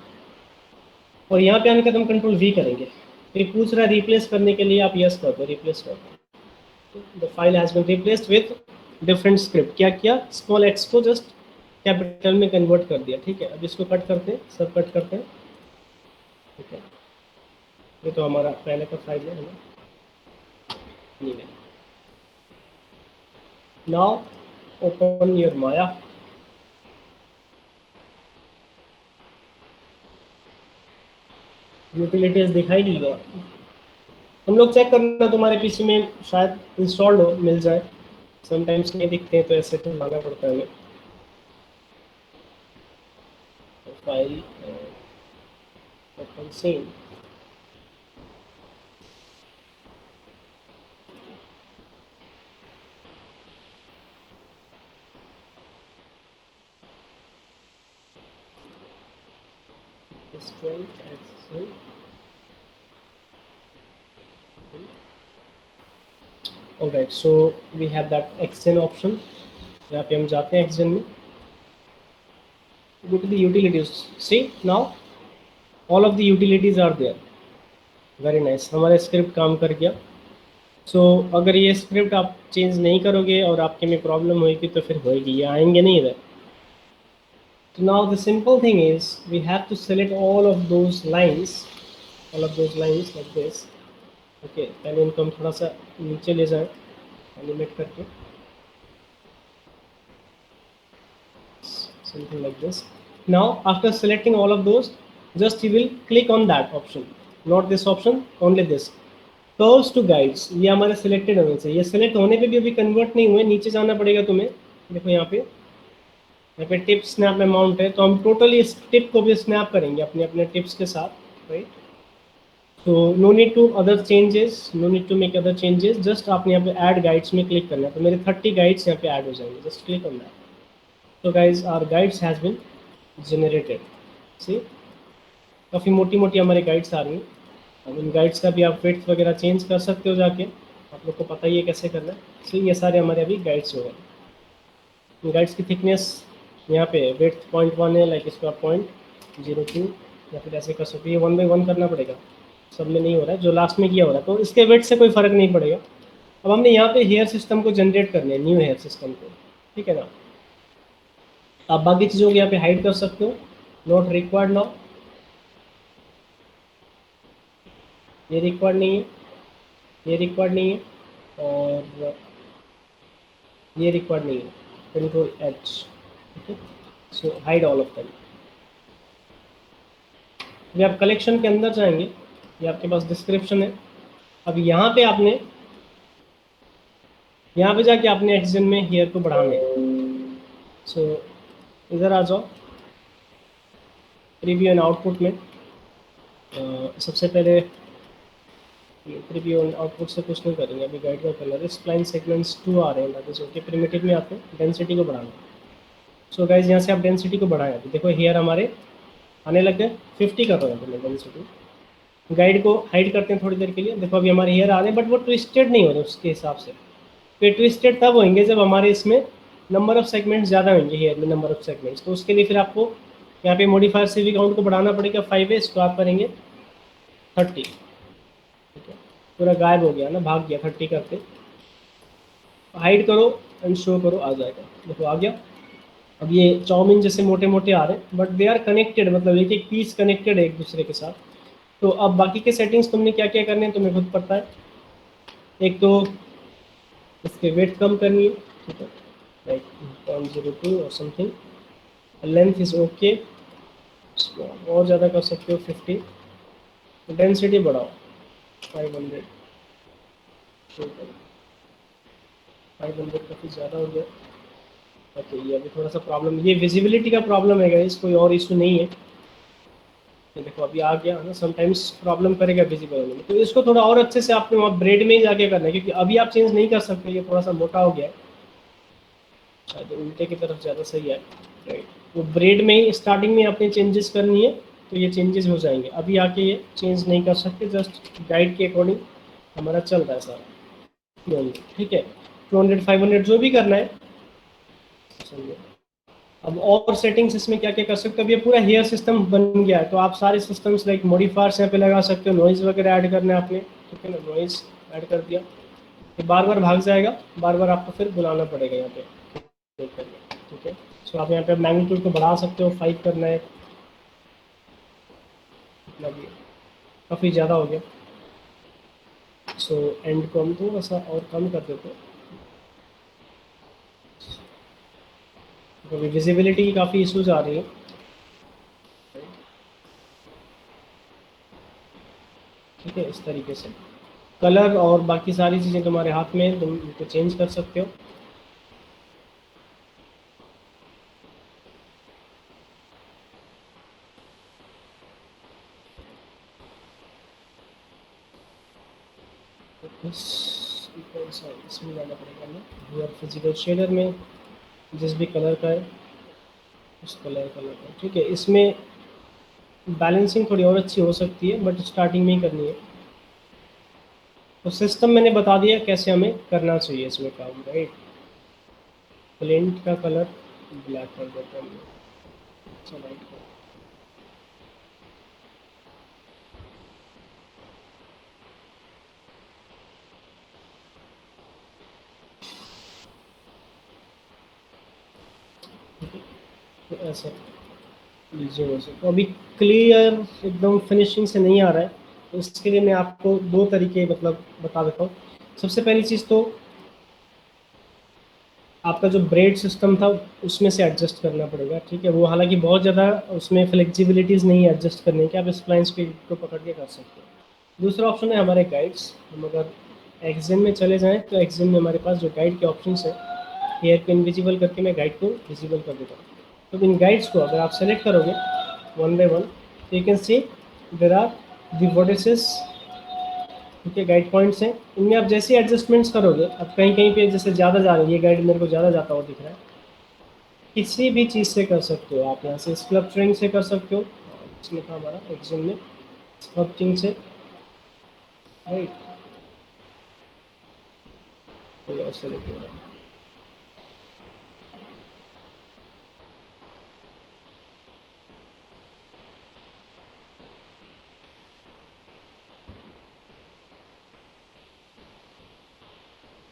A: और यहाँ पे आने के बाद हम कंट्रोल वी करेंगे, फिर पूछ रहा है रिप्लेस करने के लिए, आप यस कर दो, रिप्लेस कर दो, the file has been replaced with different script, क्या किया, स्मॉल एक्स को जस्ट कैपिटल में कन्वर्ट कर दिया, ठीक है। अब इसको कट करते हैं, सब कट करते हैं, ठीक है, ये तो हमारा पहले का फाइल है ना, now open your Maya, utilities दिखाई नहीं दो, हम लोग चेक करना तुम्हारे पीसी में शायद इंस्टॉल्ड हो, मिल जाए, समटाइम्स नहीं दिखते हैं तो ऐसे तो लाना पड़ता है हमें, file open same, alright, so we have that xgen option, यहाँ पे हम जाते हैं xgen में, go to the utilities, see now all of the utilities are there, very nice, हमारा स्क्रिप्ट काम कर गया। सो अगर ये स्क्रिप्ट आप चेंज नहीं करोगे और आपके में प्रॉब्लम होगी तो फिर होएगी, ये आएंगे नहीं इधर। So now the simple thing is we have to select all of those lines like this, okay, पहले इनको हम थोड़ा सा नीचे ले जाएं एनिमेट करके, something like this. Now after selecting all of those, just you will click on that option, not this option, only this curves to guides, ये हमारे selected होने चाहिए, ये select होने पे भी अभी convert नहीं हुए, नीचे जाना पड़ेगा तुम्हें, देखो यहाँ पे टिप स्नैप अमाउंट है, तो हम टोटली इस टिप को भी स्नैप करेंगे अपने अपने टिप्स के साथ, राइट। तो no need to other changes, no need to make other changes, just आपने यहाँ पे ऐड गाइड्स में क्लिक करना है। तो मेरे 30 गाइड्स यहाँ पे ऐड हो जाएंगे, जस्ट क्लिक ऑन दैट। तो guys our guides has been generated. See, काफ़ी मोटी मोटी हमारी गाइड्स आ रही हैं। अब इन गाइड्स का भी आप विड्थ वगैरह चेंज कर सकते हो जाके, आप लोग को पता ही है कैसे करना है। सो ये सारे हमारे अभी गाइड्स हो गए। गाइड्स की थिकनेस यहाँ पे विड्थ 0.1 है, लाइक इसको आप 0.02 या फिर ऐसे कर सकते हो। ये 1 by 1 करना पड़ेगा, सब में नहीं हो रहा है, जो लास्ट में किया हो रहा है, तो इसके वेट से कोई फ़र्क नहीं पड़ेगा। अब हमने यहाँ पे हेयर सिस्टम को जनरेट करने हैं, न्यू हेयर सिस्टम को, ठीक है ना। आप बाकी चीज़ों को यहाँ पे हाइड कर सकते हो, नॉट रिक्वायर्ड नाउ, ये रिक्वायर्ड नहीं है, ये रिक्वायर्ड नहीं है, और ये रिक्वायर्ड नहीं है, कंट्रोल एच, ठीक है। सो हाइड ऑल ऑफ देम। अभी आप कलेक्शन के अंदर जाएंगे, ये आपके पास डिस्क्रिप्शन है। अब यहाँ पे आपने, यहाँ पे जाके आपने एक्सजन में हेयर को बढ़ाना है। सो इधर आ जाओ, प्रीव्यू एंड आउटपुट में। सबसे पहले प्रीव्यू एंड आउटपुट से कुछ नहीं करेंगे, अभी गाइड का कलर स्प्लाइन सेगमेंट्स 2 आ रहे हैं, दैट इज ओके। प्रिमिटिव में आपको डेंसिटी को बढ़ाना है। सो गाइज यहाँ से आप डेंसिटी को बढ़ाएं। अभी देखो हेयर हमारे आने लग गए, 50 कर रहे हैं डेंसिटी। गाइड को हाइड करते हैं थोड़ी देर के लिए। देखो अभी हमारे हेयर आ रहे हैं, बट वो ट्विस्टेड नहीं हो रहे उसके हिसाब से। तो ट्विस्टेड तब होंगे जब हमारे इसमें नंबर ऑफ सेगमेंट्स ज़्यादा होंगे, हेयर में नंबर ऑफ सेगमेंट्स। तो उसके लिए फिर आपको यहाँ पे मॉडिफायर CV काउंट को बढ़ाना पड़ेगा 5 है, इसको आप करेंगे 30, ठीक है। पूरा गायब हो गया ना, भाग गया 30 करते। हाइड करो एंड शो करो, आ जाएगा, देखो आ गया। अब ये चाउमीन जैसे मोटे मोटे आ रहे हैं, बट दे आर कनेक्टेड, मतलब एक एक पीस कनेक्टेड है एक दूसरे के साथ। तो अब बाकी के सेटिंग्स तुमने क्या क्या करने हैं तुम्हें खुद पता है। एक तो इसके वेट कम करनी है, ठीक है, लाइक 0.02 और समथिंग। लेंथ इज ओके, और ज़्यादा कर सकते हो 50। डेंसिटी बढ़ाओ 500, 500 काफ़ी ज़्यादा हो गया। ओके, ये अभी थोड़ा सा प्रॉब्लम, ये विजिबिलिटी का प्रॉब्लम है गाइस, कोई और इशू नहीं है। ये देखो अभी आ गया ना, समटाइम्स प्रॉब्लम करेगा विजिबल होने में। तो इसको थोड़ा और अच्छे से आपने वहाँ ब्रेड में ही जाके करना है, क्योंकि अभी आप चेंज नहीं कर सकते, ये थोड़ा सा मोटा हो गया है, शायद उल्टे की तरफ ज़्यादा सही है, राइट। वो ब्रेड में ही स्टार्टिंग में आपने चेंजेस करनी है, तो ये चेंजेस हो जाएंगे। अभी आके ये चेंज नहीं कर सकते, जस्ट गाइड के अकॉर्डिंग हमारा चल रहा है सारा, ठीक है। 200 500 जो भी करना है। अब और सेटिंग्स इसमें क्या क्या कर सकते हो। अब ये पूरा हेयर सिस्टम बन गया है, तो आप सारे सिस्टम्स लाइक मॉडिफायर्स यहाँ पे लगा सकते हो। नॉइज़ वगैरह ऐड करना है आपने, ठीक है ना, नॉइज़ ऐड कर दिया, ये बार बार भाग जाएगा, बार बार आपको फिर बुलाना पड़ेगा यहाँ पे, ठीक है। सो आप यहाँ पे मैग्नीट्यूड को बढ़ा सकते हो, 5 करना है, मतलब ये काफ़ी ज़्यादा हो गया। सो एंड को हम थोड़ा सा और कम कर देते हैं, क्योंकि विजिबिलिटी की काफ़ी इशूज़ आ रही है। ठीक है, इस तरीके से कलर और बाकी सारी चीज़ें तुम्हारे हाथ में, तुम इनको चेंज कर सकते हो। इसमें जाना पड़ेगा हमें, हेयर फिजिकल शेडर में, जिस भी कलर का है उस कलर का, ठीक है। इसमें बैलेंसिंग थोड़ी और अच्छी हो सकती है, बट स्टार्टिंग में ही करनी है। तो सिस्टम मैंने बता दिया कैसे हमें करना चाहिए इसमें काम, राइट। प्लेंट का कलर ब्लैक कर देता हूँ, अच्छा लाइट कर। तो ऐसा लीजिए वैसे। तो अभी क्लियर एकदम फिनिशिंग से नहीं आ रहा है, तो इसके लिए मैं आपको दो तरीके मतलब बता देता हूँ। सबसे पहली चीज़ तो आपका जो ब्रेड सिस्टम था उसमें से एडजस्ट करना पड़ेगा, ठीक है। वो हालांकि बहुत ज़्यादा उसमें फ्लेक्सिबिलिटीज़ नहीं है एडजस्ट करने की, आप स्प्लाइंस को पकड़ के कर सकते हो। दूसरा ऑप्शन है हमारे गाइड्स। हम अगर एक्सजेन में चले जाएँ तो एक्सजेन में हमारे पास जो गाइड के ऑप्शन है, हेयर को इनविजिबल करके मैं गाइड को विजिबल कर देता हूँ। तो इन गाइड्स को अगर आप सेलेक्ट करोगे 1 by 1, तो you can see there are the vertices, ठीक है, गाइड पॉइंट्स हैं, इनमें आप जैसे एडजस्टमेंट्स करोगे, अब कहीं कहीं पे जैसे ज़्यादा जा रही है, ये गाइड मेरे को ज़्यादा जाता हुआ दिख रहा है, किसी भी चीज़ से कर सकते हो आप, यहाँ से स्कल्पचरिंग से कर सकते हो, इसमें था हमारा एग्जाम में, स्कल्पचिंग से, राइट, तो ऐसे लिखिएगा।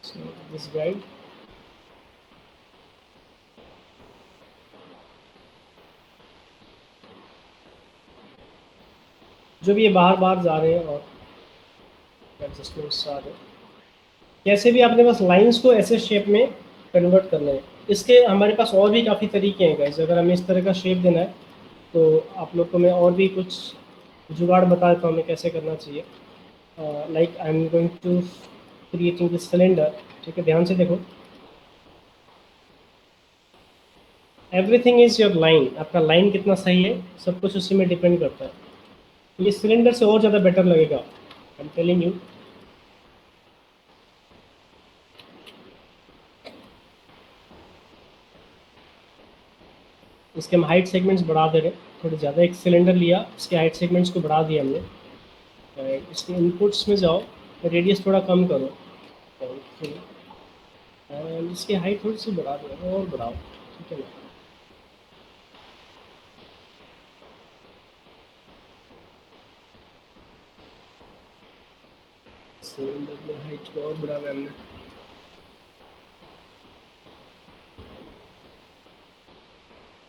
A: So this guide, जो भी ये बाहर बाहर जा रहे हैं और एडजस्टमेंट्स आ रहे हैं, कैसे भी आपने बस लाइंस को ऐसे शेप में कन्वर्ट करना है। इसके हमारे पास और भी काफ़ी तरीके हैं गाइस, अगर हमें इस तरह का शेप देना है तो आप लोग को मैं और भी कुछ जुगाड़ बता देता हूँ हमें कैसे करना चाहिए। Like I am going to creating this cylinder, ठीक है, ध्यान से देखो, एवरीथिंग इज़ योर लाइन, आपका लाइन कितना सही है सब कुछ उसी में डिपेंड करता है। ये सिलेंडर से और ज़्यादा बेटर लगेगा, आई एम टेलिंग यू। इसके हम हाइट सेगमेंट्स बढ़ा दे रहे हैं थोड़ी ज़्यादा, एक सिलेंडर लिया, इसके हाइट सेगमेंट्स को बढ़ा दिया हमने, इसके इनपुट्स में जाओ, रेडियस थोड़ा कम करो, एंड इसकी हाइट थोड़ी सी बढ़ा दो और बढ़ाओ, ठीक है ना। सिलेंडर में हाइट को और बढ़ा दिया हमने,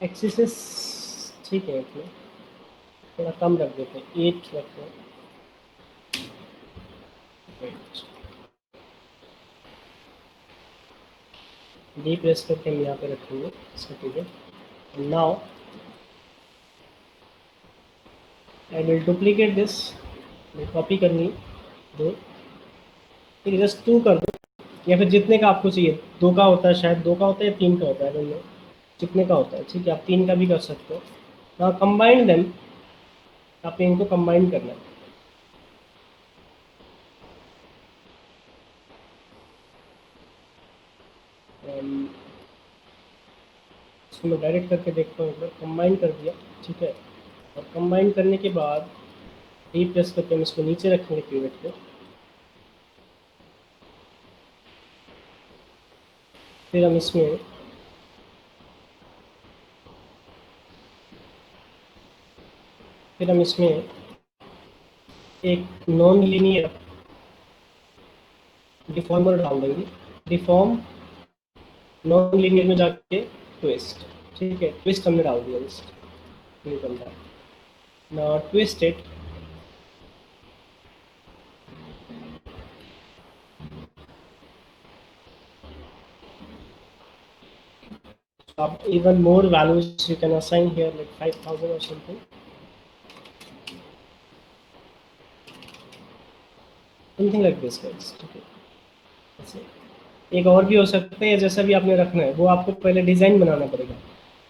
A: एक्सिस ठीक है, इसमें थोड़ा कम रख देते हैं, 8 रखते हैं, डी प्रेस करके हम यहाँ पे रखेंगे इसको, ठीक है। Now I will duplicate this, copy करनी दो, फिर जस्ट 2 कर दो, या फिर जितने का आपको चाहिए, 2 का होता है शायद, 2 का होता है या 3 का होता है, दोनों जितने का होता है, ठीक है, आप 3 का भी कर सकते हो। नाउ कंबाइन देम, आपने इनको कंबाइन करना है, इसको मैं डायरेक्ट करके देखता हूँ, एक बार कंबाइन कर दिया, ठीक है, और कंबाइन करने के बाद डी प्रेस करके हम इसको नीचे रखेंगे पिवट को, फिर हम इसमें एक नॉन लीनियर डिफॉर्मर डाल देंगे, डिफॉर्म नॉन लीनियर में जाके ट्विस्ट, ठीक है, ट्विस्ट हमने डाल दिया, ट्विस्ट निकल रहा है ना, ट्विस्ट इट, अब even more values you can assign here like 5,000 or something, something like this guys, ठीक है, ऐसे एक और भी हो सकता है, जैसा भी आपने रखना है वो आपको पहले डिज़ाइन बनाना पड़ेगा,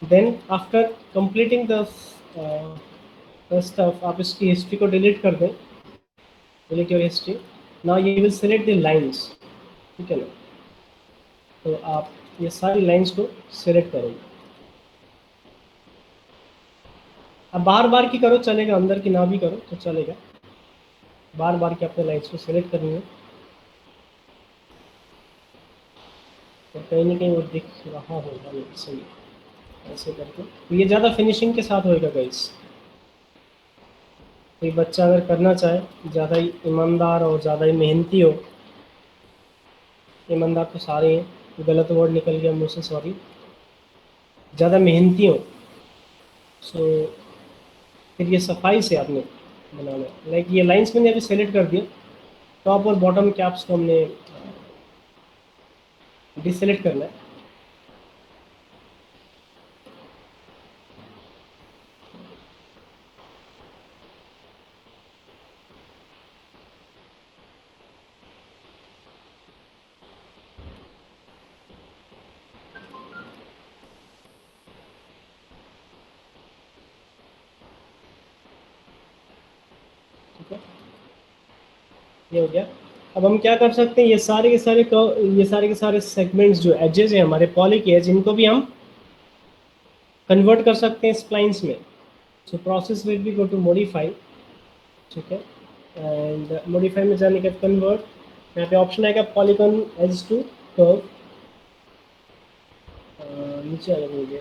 A: then after completing the stuff आप इसकी हिस्ट्री को डिलीट कर दें, delete your history, now you will select the lines, ठीक है ना, तो आप ये सारी लाइंस को सेलेक्ट करोगे, अब बार बार की करो चलेगा, अंदर की ना भी करो तो चलेगा, बार बार की अपने लाइंस को सेलेक्ट करनी है, तो कहीं ना कहीं वो दिख रहा होगा नहीं सही, ऐसे करके तो ये ज़्यादा फिनिशिंग के साथ होएगा गाइस। कोई बच्चा अगर करना चाहे, ज़्यादा ही ईमानदार और ज़्यादा ही मेहनती हो, ईमानदार तो सारे हैं, गलत वर्ड निकल गया मुझसे, सॉरी, ज़्यादा मेहनती हो, सो फिर ये सफाई से आपने बनाना है, लाइक ये लाइंस मैंने अभी सेलेक्ट कर दिया, टॉप और बॉटम कैप्स को हमने डिसेलेक्ट करना है, ठीक है, ये हो गया। अब हम क्या कर सकते हैं, ये सारे के सारे सेगमेंट्स जो एजेस हैं हमारे पॉली के एज, इनको भी हम कन्वर्ट कर सकते हैं स्प्लाइंस में। So process will be go to modify, ठीक है, एंड मॉडिफाई में जाने के बाद कन्वर्ट, यहाँ पे ऑप्शन आएगा पॉलीगॉन एज टू कर्व, नीचे आ जाएंगे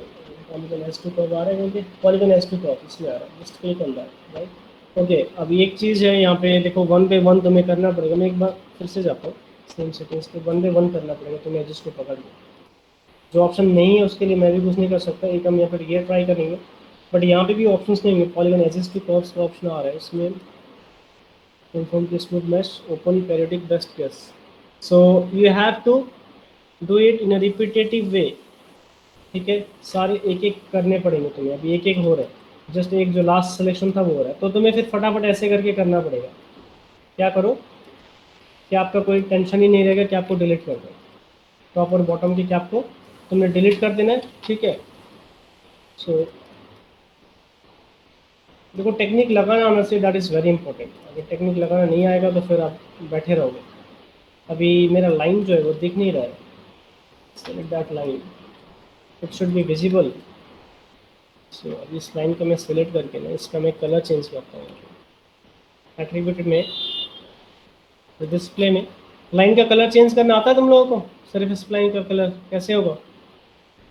A: पॉलीगॉन एज टू कर्व आ रहा है, क्योंकि पॉलीगॉन एज टू कर्व इसमें आ रहा है, just click on that, right. Okay, अब एक चीज़ है यहाँ पे देखो, 1 by 1 तुम्हें करना पड़ेगा। मैं एक बार फिर से जाता हूँ सेम सेटिंग्स पे, 1 by 1 करना पड़ेगा तुम्हें एजेस को पकड़ के। जो ऑप्शन नहीं है उसके लिए मैं भी कुछ नहीं कर सकता, एक हम यहाँ पर ये ट्राई करेंगे, बट यहाँ पे भी ऑप्शंस नहीं होंगे। पॉलीगॉन एजेस टू कर्व्स का ऑप्शन आ रहा है इसमें, conform to smooth mesh, open periodic best guess. So you have to do it in a repetitive way, ठीक है, सारे एक एक करने पड़ेंगे तुम्हें। अभी एक एक हो रहा है, जस्ट एक जो लास्ट सिलेक्शन था वो हो रहा है, तो तुम्हें फिर फटाफट ऐसे करके करना पड़ेगा। क्या करो कि आपका कोई टेंशन ही नहीं रहेगा कि आपको डिलीट कर दो, टॉप और बॉटम की कैप को तुमने डिलीट कर देना है, ठीक है। सो देखो, टेक्निक लगाना आना say that is very important. अगर टेक्निक लगाना नहीं आएगा तो फिर आप बैठे रहोगे। अभी मेरा लाइन जो है वो दिख नहीं रहा है, select that line, it should be visible. So अभी इस लाइन को मैं सेलेक्ट करके ना इसका मैं कलर चेंज करता हूँ। एट्रीब्यूट में डिस्प्ले में लाइन का कलर चेंज करना आता है तुम लोगों को? सिर्फ इस लाइन का कलर कैसे होगा?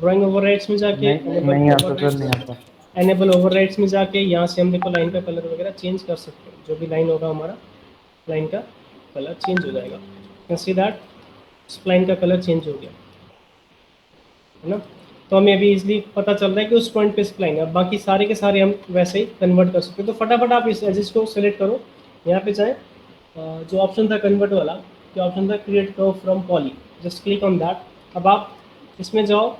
A: ड्राइंग ओवरराइड्स में जाके
B: नहीं आता सर, नहीं आता।
A: एनेबल ओवरराइड्स में जाके यहाँ से हम देखो लाइन का कलर वगैरह चेंज कर सकते हैं। जो भी लाइन होगा हमारा, लाइन का कलर चेंज हो जाएगा। कैन सी दैट लाइन का कलर चेंज हो गया है ना। तो हमें अभी इजली पता चल रहा है कि उस पॉइंट पे स्प्लाइन है। अब बाकी सारे के सारे हम वैसे ही कन्वर्ट कर सकते हैं। तो फटाफट आप इस एजेस को सेलेक्ट करो, यहाँ पे जाएँ, जो ऑप्शन था कन्वर्ट वाला, जो ऑप्शन था create curve from poly, just click on that. अब आप इसमें जाओ,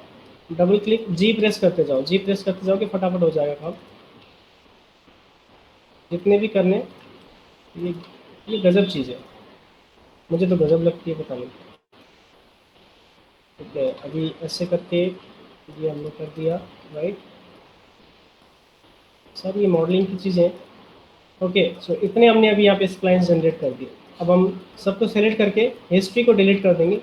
A: डबल क्लिक, जी प्रेस करते जाओ, जी प्रेस करते जाओ कि फटाफट हो जाएगा काम। जितने भी करने, ये गजब चीज़ है, मुझे तो गजब लगती है, पता नहीं। ठीक है, अभी ऐसे करके ये हमने कर दिया, राइट सर, ये मॉडलिंग की चीज़ें। ओके, सो इतने हमने अभी यहाँ पे स्प्लाइन्स जनरेट कर दिए। अब हम सबको सेलेक्ट करके हिस्ट्री को डिलीट कर देंगे।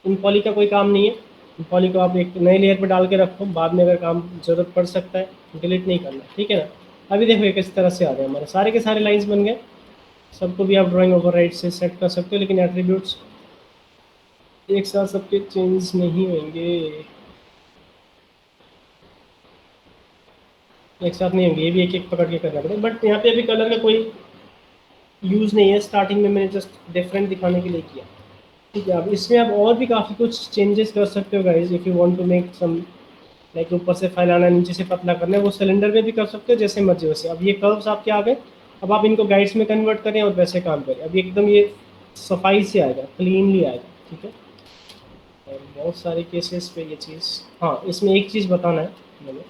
A: इन पॉली का कोई काम नहीं है, इन पॉली को आप एक नए लेयर पे डाल के रखो, बाद में अगर काम ज़रूरत पड़ सकता है, डिलीट नहीं करना, ठीक है ना। अभी देखो ये किस तरह से आ रहे हैं, हमारे सारे के सारे लाइंस बन गए। सबको भी आप ड्राइंग ओवरराइड से सेट कर सकते हो, लेकिन एट्रीब्यूट्स एक साथ सबके चेंज नहीं होंगे, एक साथ नहीं होंगे, ये भी एक एक पकड़ के करना पड़ेगा। बट यहाँ पे अभी कलर का कोई यूज़ नहीं है, स्टार्टिंग में मैंने जस्ट डिफरेंट दिखाने के लिए किया, ठीक है। अब इसमें आप और भी काफ़ी कुछ चेंजेस कर सकते हो guys, if you want to make some, like ऊपर से फैलाना, नीचे से पतला करना है, वो सिलेंडर में भी कर सकते हो, जैसे मर्जी वैसे। अब ये कर्व्स आपके आ गए, अब आप इनको गाइड्स में कन्वर्ट करें और वैसे काम करें। अब एकदम ये सफाई से आएगा, क्लीनली आएगा, ठीक है। और बहुत सारे केसेस पे ये चीज़, हाँ, इसमें एक चीज़ बताना है मैंने,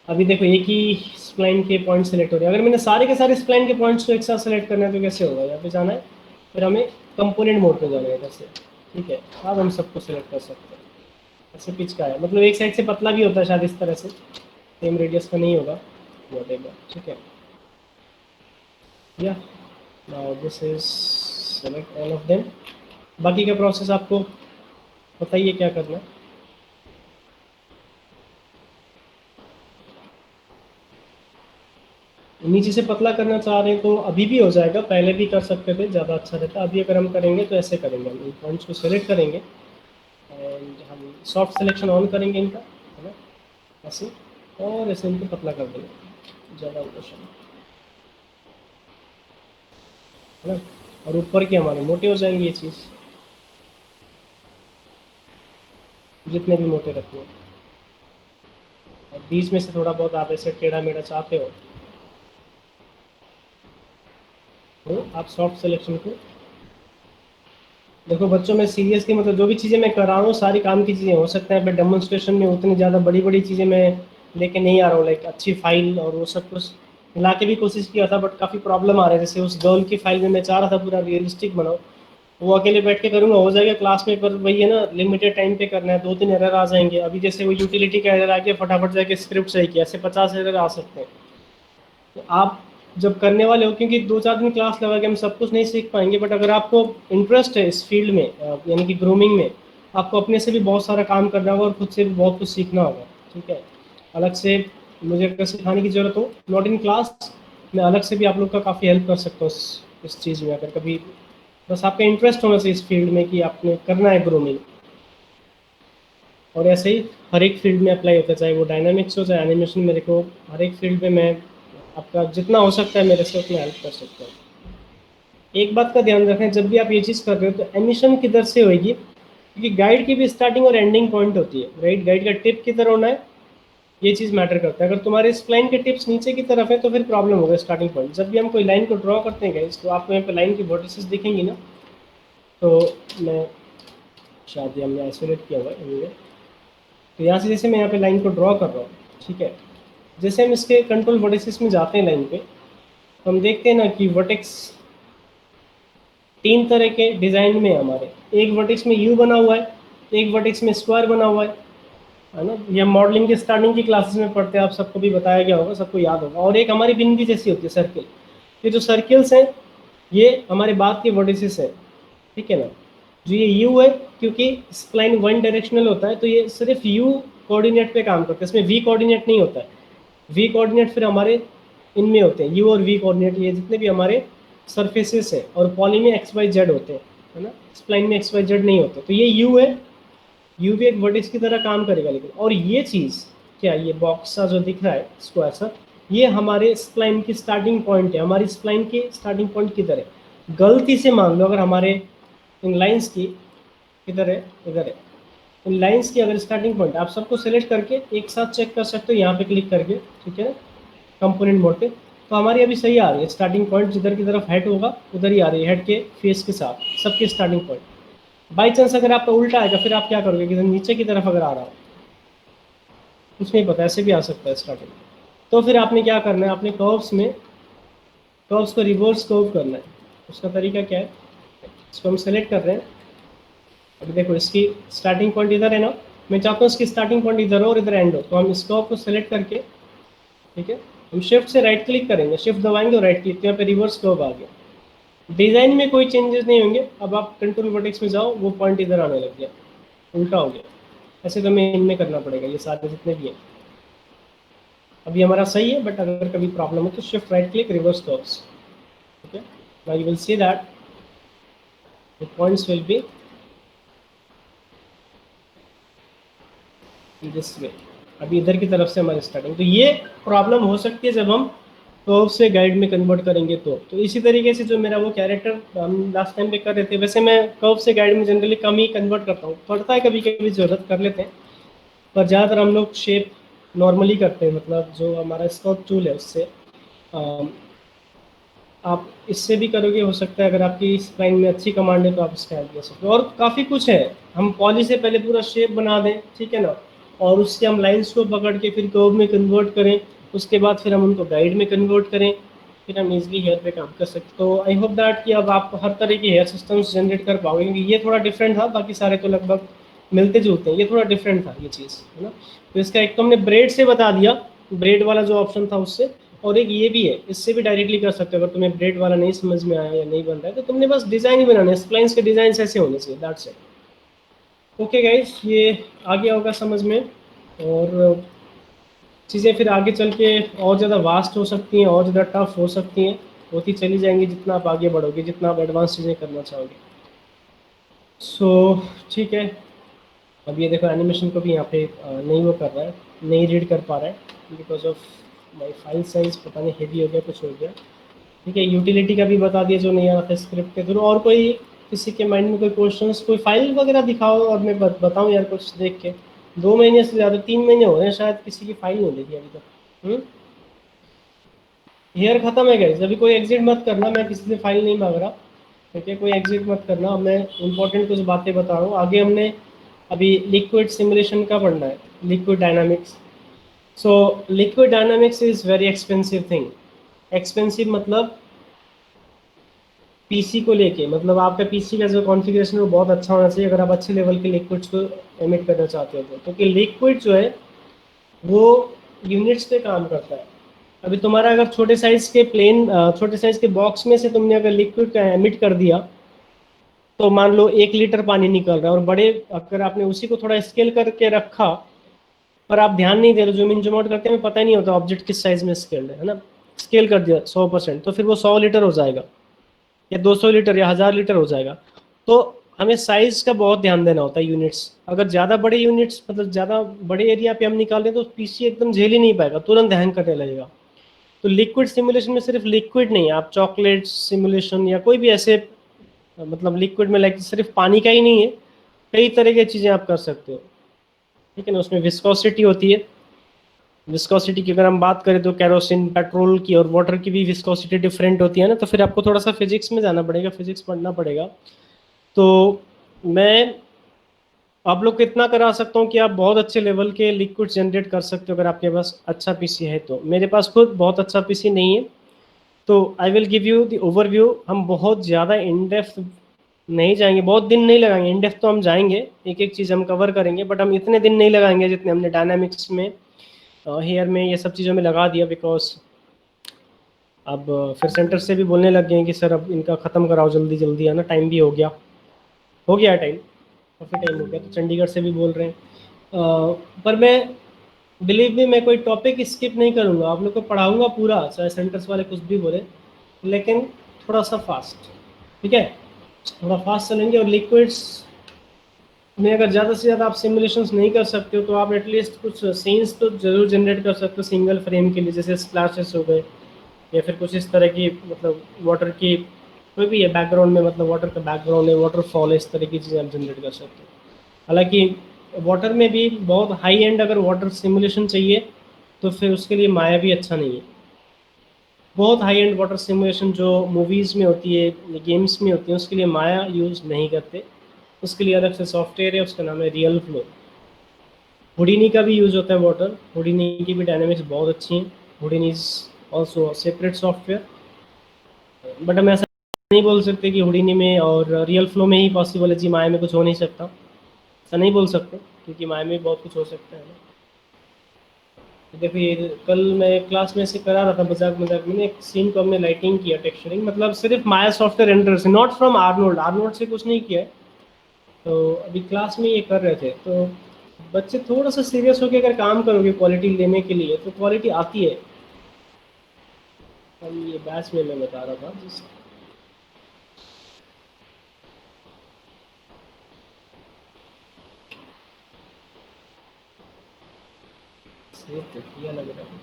A: अभी देखो एक ही स्प्लाइन के पॉइंट सेलेक्ट हो रहे हैं। अगर मैंने सारे के सारे स्प्लाइन के पॉइंट्स को एक साथ सेलेक्ट करना है तो कैसे होगा? यहाँ पे जाना है, फिर हमें कंपोनेंट मोड पे जाना है इधर से, ठीक है। अब हम सबको सेलेक्ट कर सकते हैं। ऐसे पिच का है, मतलब एक साइड से पतला भी होता है शायद, इस तरह से सेम रेडियस का नहीं होगा, व्हाटएवर, ठीक है। या now this is select all of them. बाकी का प्रोसेस आपको बताइए क्या करना है। नीचे से पतला करना चाह रहे हैं तो अभी भी हो जाएगा, पहले भी कर सकते थे, ज़्यादा अच्छा रहता। अभी अगर हम करेंगे तो ऐसे करेंगे, हम इन पॉइंट्स को सेलेक्ट करेंगे एंड हम सॉफ्ट सिलेक्शन ऑन करेंगे इनका, है ना, ऐसे, और ऐसे इनको पतला कर देंगे, ज़्यादा ऑपरेशन, है ना। और ऊपर के हमारे मोटे हो जाएंगे ये चीज़, जितने भी मोटे रखने हैं। और बीच में से थोड़ा बहुत आप ऐसे टेढ़ा मेढ़ा चाहते हो तो आप सॉफ्ट सिलेक्शन को देखो। बच्चों में सीरियसली, मतलब जो भी चीज़ें मैं कर रहा हूँ सारी काम की चीज़ें, हो सकता है मैं डेमोन्स्ट्रेशन में उतनी ज़्यादा बड़ी बड़ी चीज़ें मैं लेके नहीं आ रहा हूँ, लाइक अच्छी फाइल और वो सब कुछ मिला के भी कोशिश किया था, बट काफ़ी प्रॉब्लम आ रहा है। जैसे उस गर्ल की फाइल में मैं चाह रहा था पूरा रियलिस्टिक बनाऊँ, वो अकेले बैठ के करूँगा हो जाएगा क्लास में, पर वही है ना, लिमिटेड टाइम पे करना है, 2-3 एरर आ जाएंगे। अभी जैसे वो यूटिलिटी का एरर आ गया, फटाफट जाके स्क्रिप्ट सही किया, ऐसे 50 एरर आ सकते हैं। तो आप जब करने वाले हो, क्योंकि 2-4 दिन क्लास लगा के हम सब कुछ नहीं सीख पाएंगे, बट अगर आपको इंटरेस्ट है इस फील्ड में, यानी कि ग्रूमिंग में, आपको अपने से भी बहुत सारा काम करना होगा और खुद से भी बहुत कुछ सीखना होगा। ठीक है, अलग से मुझे अगर सिखाने की ज़रूरत हो, नॉट इन क्लास, मैं अलग से भी आप लोग का काफ़ी हेल्प कर सकता हूँ इस चीज़ में, अगर कभी बस आपका इंटरेस्ट होना चाहिए इस फील्ड में कि आपने करना है ग्रूमिंग। और ऐसे ही हर एक फील्ड में अप्लाई होता है, चाहे वो डायनामिक्स हो चाहे एनिमेशन में, देखो हर एक फील्ड में मैं आपका जितना हो सकता है मेरे से उतना हेल्प कर सकता हूँ। एक बात का ध्यान रखें, जब भी आप ये चीज़ कर रहे हो तो एमिशन किधर से होगी, क्योंकि गाइड की भी स्टार्टिंग और एंडिंग पॉइंट होती है, राइट? गाइड का टिप किधर होना है, ये चीज़ मैटर करता है। अगर तुम्हारे स्प्लाइन के टिप्स नीचे की तरफ है तो फिर प्रॉब्लम होगा स्टार्टिंग पॉइंट। जब भी हम कोई लाइन को ड्रॉ करते हैं गाइस, तो आपको यहाँ पे लाइन की वर्टिसेस दिखेंगी ना, तो मैं शायद ये हमने आइसोलेट किया हुआ है anyway। तो यहाँ से जैसे मैं यहाँ पे लाइन को ड्रॉ कर रहा हूँ, ठीक है, जैसे हम इसके कंट्रोल वर्टिसेस में जाते हैं लाइन पे, तो हम देखते हैं ना कि वर्टेक्स 3 तरह के डिज़ाइन में है हमारे। एक वर्टेक्स में यू बना हुआ है, एक वर्टेक्स में स्क्वायर बना हुआ है ना? ये मॉडलिंग के स्टार्टिंग की क्लासेस में पढ़ते हैं, आप सबको भी बताया गया होगा, सबको याद होगा। और एक हमारी बिंदी जैसी होती है सर्किल। ये जो सर्किल्स हैं ये हमारे बाद के वर्टिसेस हैं, ठीक है ना? जो ये यू है, क्योंकि स्प्लाइन वन डायरेक्शनल होता है तो ये सिर्फ यू कोऑर्डिनेट पे काम करता है, इसमें वी कोऑर्डिनेट नहीं होता है। वी कोऑर्डिनेट फिर हमारे इनमें होते हैं, यू और वी कोऑर्डिनेट, ये जितने भी हमारे सरफेसेस है, और पॉली में एक्स वाई जेड होते हैं, है ना? स्प्लाइन में एक्स वाई जेड नहीं होते। तो ये यू है, यू भी एक वर्टेक्स की तरह काम करेगा, लेकिन और ये चीज़ क्या, ये बॉक्स सा जो दिख रहा है स्क्वायर सा, ये हमारे स्प्लाइन की स्टार्टिंग पॉइंट है। हमारी स्प्लाइन की स्टार्टिंग पॉइंट किधर है? गलती से मान लो अगर हमारे इन लाइंस की किधर है, इधर है, इन लाइंस की अगर स्टार्टिंग पॉइंट, आप सबको सेलेक्ट करके एक साथ चेक कर सकते हो यहाँ पे क्लिक करके, ठीक है ना, कंपोनेंट मोड पे। तो हमारी अभी सही आ रही है स्टार्टिंग पॉइंट, जिधर की तरफ हेड होगा उधर ही आ रही है, हेड के फेस के साथ सबकी स्टार्टिंग पॉइंट। बाई चांस अगर आपका उल्टा आएगा फिर आप क्या करोगे, कि नीचे की तरफ अगर आ रहा हो, कुछ नहीं पता, ऐसे भी आ सकता है स्टार्टिंग। तो फिर आपने क्या करना है, अपने कर्व्स में कर्व्स को रिवर्स कर्व करना है। उसका तरीका क्या है, इसको हम सेलेक्ट कर रहे हैं। अभी देखो इसकी स्टार्टिंग पॉइंट इधर है ना, मैं चाहता हूँ इसकी स्टार्टिंग पॉइंट इधर हो और इधर एंड हो। तो हम इस कर्व को सेलेक्ट करके, ठीक है, हम शिफ्ट से राइट क्लिक करेंगे, शिफ्ट दबाएंगे और राइट क्लिक, तो यहाँ पे रिवर्स कर्व आ गया। डिज़ाइन में कोई चेंजेस नहीं होंगे। अब आप कंट्रोल वर्टेक्स में जाओ, वो पॉइंट इधर आने लग गया, उल्टा हो गया। ऐसे तो हमें इनमें करना पड़ेगा, ये सारे जितने भी हैं। अभी हमारा सही है, बट अगर कभी प्रॉब्लम हो तो shift right click, reverse curves, ठीक है। Now you will see that the points will be this way. अभी इधर की तरफ से हमारी स्टार्टिंग, तो ये प्रॉब्लम हो सकती है जब हम कर्व से गाइड में कन्वर्ट करेंगे तो इसी तरीके से जो मेरा वो कैरेक्टर हम लास्ट टाइम पे कर रहे थे, वैसे मैं कर्व से गाइड में जनरली कम ही कन्वर्ट करता हूँ, पड़ता है कभी कभी ज़रूरत कर लेते हैं, पर ज़्यादातर हम लोग शेप नॉर्मली करते हैं, मतलब जो हमारा स्कल्प टूल है उससे। आप इससे भी करोगे, हो सकता है अगर आपकी स्प्लाइन में अच्छी कमांड है तो आप इसका हेल्प ले सकते हो। और काफ़ी कुछ है, हम पॉली से पहले पूरा शेप बना दें, ठीक है ना, और उससे हम लाइंस को पकड़ के फिर कर्व में कन्वर्ट करें, उसके बाद फिर हम उनको गाइड में कन्वर्ट करें, फिर हम इजीली हेयर पे काम कर सकते। तो आई होप दैट कि अब आप हर तरह के हेयर सिस्टम्स जनरेट कर पाओगे, क्योंकि ये थोड़ा डिफरेंट था, बाकी सारे तो लगभग मिलते जुलते हैं, ये थोड़ा डिफरेंट था ये चीज़, है ना। तो इसका एक तो हमने ब्रेड से बता दिया, ब्रेड वाला जो ऑप्शन था उससे, और एक ये भी है, इससे भी डायरेक्टली कर सकते हो। अगर तुम्हें ब्रेड वाला नहीं समझ में आया या नहीं बन रहा है तो तुमने बस डिज़ाइन ही बनाना है, स्प्लाइंस के डिज़ाइन ऐसे होने चाहिए, दैट्स इट। ओके गाइस, ये आ गया होगा समझ में, और चीज़ें फिर आगे चल के और ज़्यादा वास्ट हो सकती हैं, और ज़्यादा टफ हो सकती हैं, होती चली जाएंगी जितना आप आगे बढ़ोगे, जितना आप एडवांस चीज़ें करना चाहोगे। सो ठीक है, अब ये देखो एनिमेशन को भी यहाँ पे नहीं वो कर रहा है, नहीं रीड कर पा रहा है because of my file size, पता नहीं हेवी हो गया, कुछ हो गया। ठीक है, यूटिलिटी का भी बता दिया जो नहीं आ रहा था स्क्रिप्ट के थ्रू। और कोई किसी के माइंड में कोई क्वेश्चंस, कोई फाइल वगैरह दिखाओ और मैं बताऊँ यार कुछ देख के। 2 महीने से ज़्यादा, 3 महीने हो रहे हैं शायद, किसी की फाइल नहीं देखी अभी तक। हेयर खत्म है गाइस, अभी कोई एग्जिट मत करना, मैं किसी से फाइल नहीं मांग रहा, ठीक है, कोई एग्जिट मत करना। मैं इंपॉर्टेंट कुछ बातें बता रहा हूँ। आगे हमने अभी लिक्विड सिमुलेशन का पढ़ना है, liquid dynamics. So liquid dynamics is very expensive thing. Expensive मतलब पीसी को लेके, मतलब आपका पीसी का जो कॉन्फ़िगरेशन है वो बहुत अच्छा होना चाहिए अगर आप अच्छे लेवल के लिक्विड्स को एमिट करना चाहते हो तो, क्योंकि लिक्विड जो है वो यूनिट्स पे काम करता है। अभी तुम्हारा अगर छोटे साइज के छोटे साइज के बॉक्स में से तुमने अगर लिक्विड का एमिट कर दिया तो मान लो 1 लीटर पानी निकल रहा है, और बड़े अगर आपने उसी को थोड़ा स्केल करके रखा पर आप ध्यान नहीं दे रहे, जूम इन जूम आउट करते हैं पता ही नहीं होता ऑब्जेक्ट किस साइज में स्केल्ड है ना, स्केल कर दिया 100%, तो फिर वो 100 लीटर हो जाएगा या 200 लीटर या 1000 लीटर हो जाएगा। तो हमें साइज का बहुत ध्यान देना होता है यूनिट्स, अगर ज़्यादा बड़े यूनिट्स मतलब ज़्यादा बड़े एरिया पे हम निकाल दें तो पीसी एकदम झेल ही नहीं पाएगा, तुरंत हैंग करने लगेगा। तो लिक्विड सिमुलेशन में सिर्फ लिक्विड नहीं, आप चॉकलेट सिमुलेशन या कोई भी ऐसे मतलब लिक्विड में लाइक सिर्फ पानी का ही नहीं है, कई तरह की चीज़ें आप कर सकते हो, ठीक है ना। उसमें विस्कोसिटी होती है, विस्कोसिटी की अगर हम बात करें तो केरोसिन, पेट्रोल की और वाटर की भी विस्कोसिटी डिफरेंट होती है ना, तो फिर आपको थोड़ा सा फिजिक्स में जाना पड़ेगा, फिजिक्स पढ़ना पड़ेगा। तो मैं आप लोग को इतना करा सकता हूँ कि आप बहुत अच्छे लेवल के लिक्विड जनरेट कर सकते हो अगर आपके पास अच्छा पीसी है तो। मेरे पास खुद बहुत अच्छा पीसी नहीं है, तो I will give you the overview. हम बहुत ज़्यादा इन डेप्थ नहीं जाएंगे, बहुत दिन नहीं लगाएंगे, इन डेप्थ तो हम जाएंगे, एक एक चीज़ हम कवर करेंगे, बट हम इतने दिन नहीं लगाएंगे जितने हमने डायनामिक्स में हेयर में ये सब चीज़ों में लगा दिया, बिकॉज अब फिर सेंटर से भी बोलने लग गए हैं कि सर अब इनका ख़त्म कराओ जल्दी जल्दी, है ना, टाइम भी हो गया टाइम, काफ़ी टाइम हो गया, तो चंडीगढ़ से भी बोल रहे हैं। पर मैं बिलीव में मैं कोई टॉपिक स्किप नहीं करूँगा, आप लोग को पढ़ाऊँगा पूरा, चाहे सेंटर्स वाले कुछ भी बोले, लेकिन थोड़ा सा फास्ट, ठीक है, थोड़ा फास्ट चलेंगे। और लिक्विड्स में अगर ज़्यादा से ज़्यादा आप सिमुलेशंस नहीं कर सकते हो तो आप एटलीस्ट कुछ सीन्स तो ज़रूर जनरेट कर सकते हो सिंगल फ्रेम के लिए, जैसे स्प्लैशेस हो गए या फिर कुछ इस तरह की, मतलब वाटर की कोई भी है बैकग्राउंड में, मतलब वाटर का बैकग्राउंड है, वाटरफॉल है, इस तरह की चीज़ें आप जनरेट कर सकते हो। हालांकि वाटर में भी बहुत हाई एंड अगर वाटर सिमुलेशन चाहिए तो फिर उसके लिए माया भी अच्छा नहीं है। बहुत हाई एंड वाटर सिमुलेशन जो मूवीज़ में होती है, गेम्स में होती है, उसके लिए माया यूज़ नहीं करते, उसके लिए अलग से सॉफ्टवेयर है, उसका नाम है रियल फ्लो। हुडिनी का भी यूज़ होता है वाटर, हुडिनी की भी डायनेमिक्स बहुत अच्छी हैं, Houdini is also separate software, but हम ऐसा नहीं बोल सकते कि हुडिनी में और रियल फ्लो में ही पॉसिबल है जी, माया में कुछ हो नहीं सकता, ऐसा नहीं बोल सकते, क्योंकि माया में बहुत कुछ हो सकता है ना। देखो ये कल मैं क्लास में से करा रहा था मजाक मजाक में, एक सीन को हमने लाइटिंग किया, टेक्सचरिंग, मतलब सिर्फ माया सॉफ्टवेयर रेंडर से, नॉट फ्रॉम आर्नोल्ड, आर्नोल्ड से कुछ नहीं किया है। तो अभी क्लास में ये कर रहे थे, तो बच्चे थोड़ा सा सीरियस होकर अगर काम करोगे क्वालिटी लेने के लिए तो क्वालिटी आती है। अब ये बैच में मैं बता रहा था जिस सेव तो किया लग रहा है।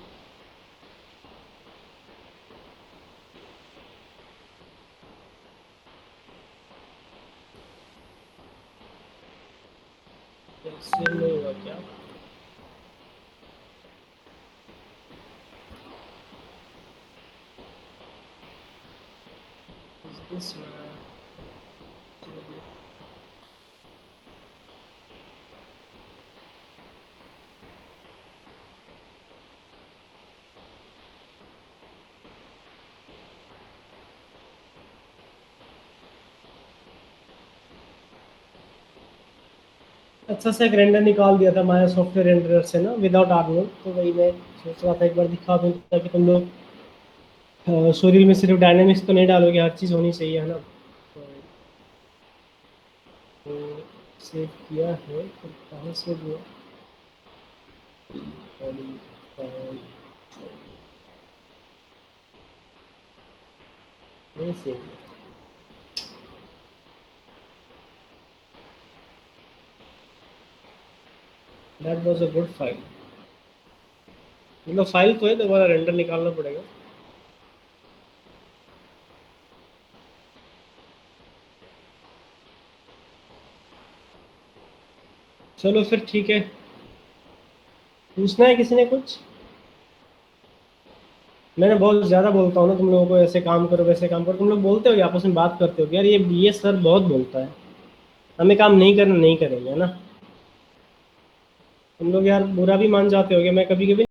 A: सेव नहीं हुआ क्या? Is this अच्छा सा एक रेंडर निकाल दिया था माया सॉफ्टवेयर रेंडर से ना, विदाउट आर्नोल्ड, तो वही मैं सोच रहा था एक बार दिखा दूँ ताकि तुम लोग शोरील में सिर्फ डायनामिक्स तो नहीं डालोगे, हर चीज़ होनी चाहिए, है ना। तो सेव किया है तो कहाँ से हुआ? नहीं save, that was a good file, मतलब फाइल तो है, दोबारा रेंडर निकालना पड़ेगा। चलो फिर ठीक है, पूछना है किसी ने कुछ? मैंने बहुत ज़्यादा बोलता हूँ ना तुम लोगों को, ऐसे काम करो वैसे काम करो, तुम लोग बोलते हो या आपस में बात करते हो कि यार ये सर बहुत बोलता है, हमें काम नहीं करना, नहीं करेंगे, है ना। तुम लोग यार बुरा भी मान जाते हो, मैं कभी कभी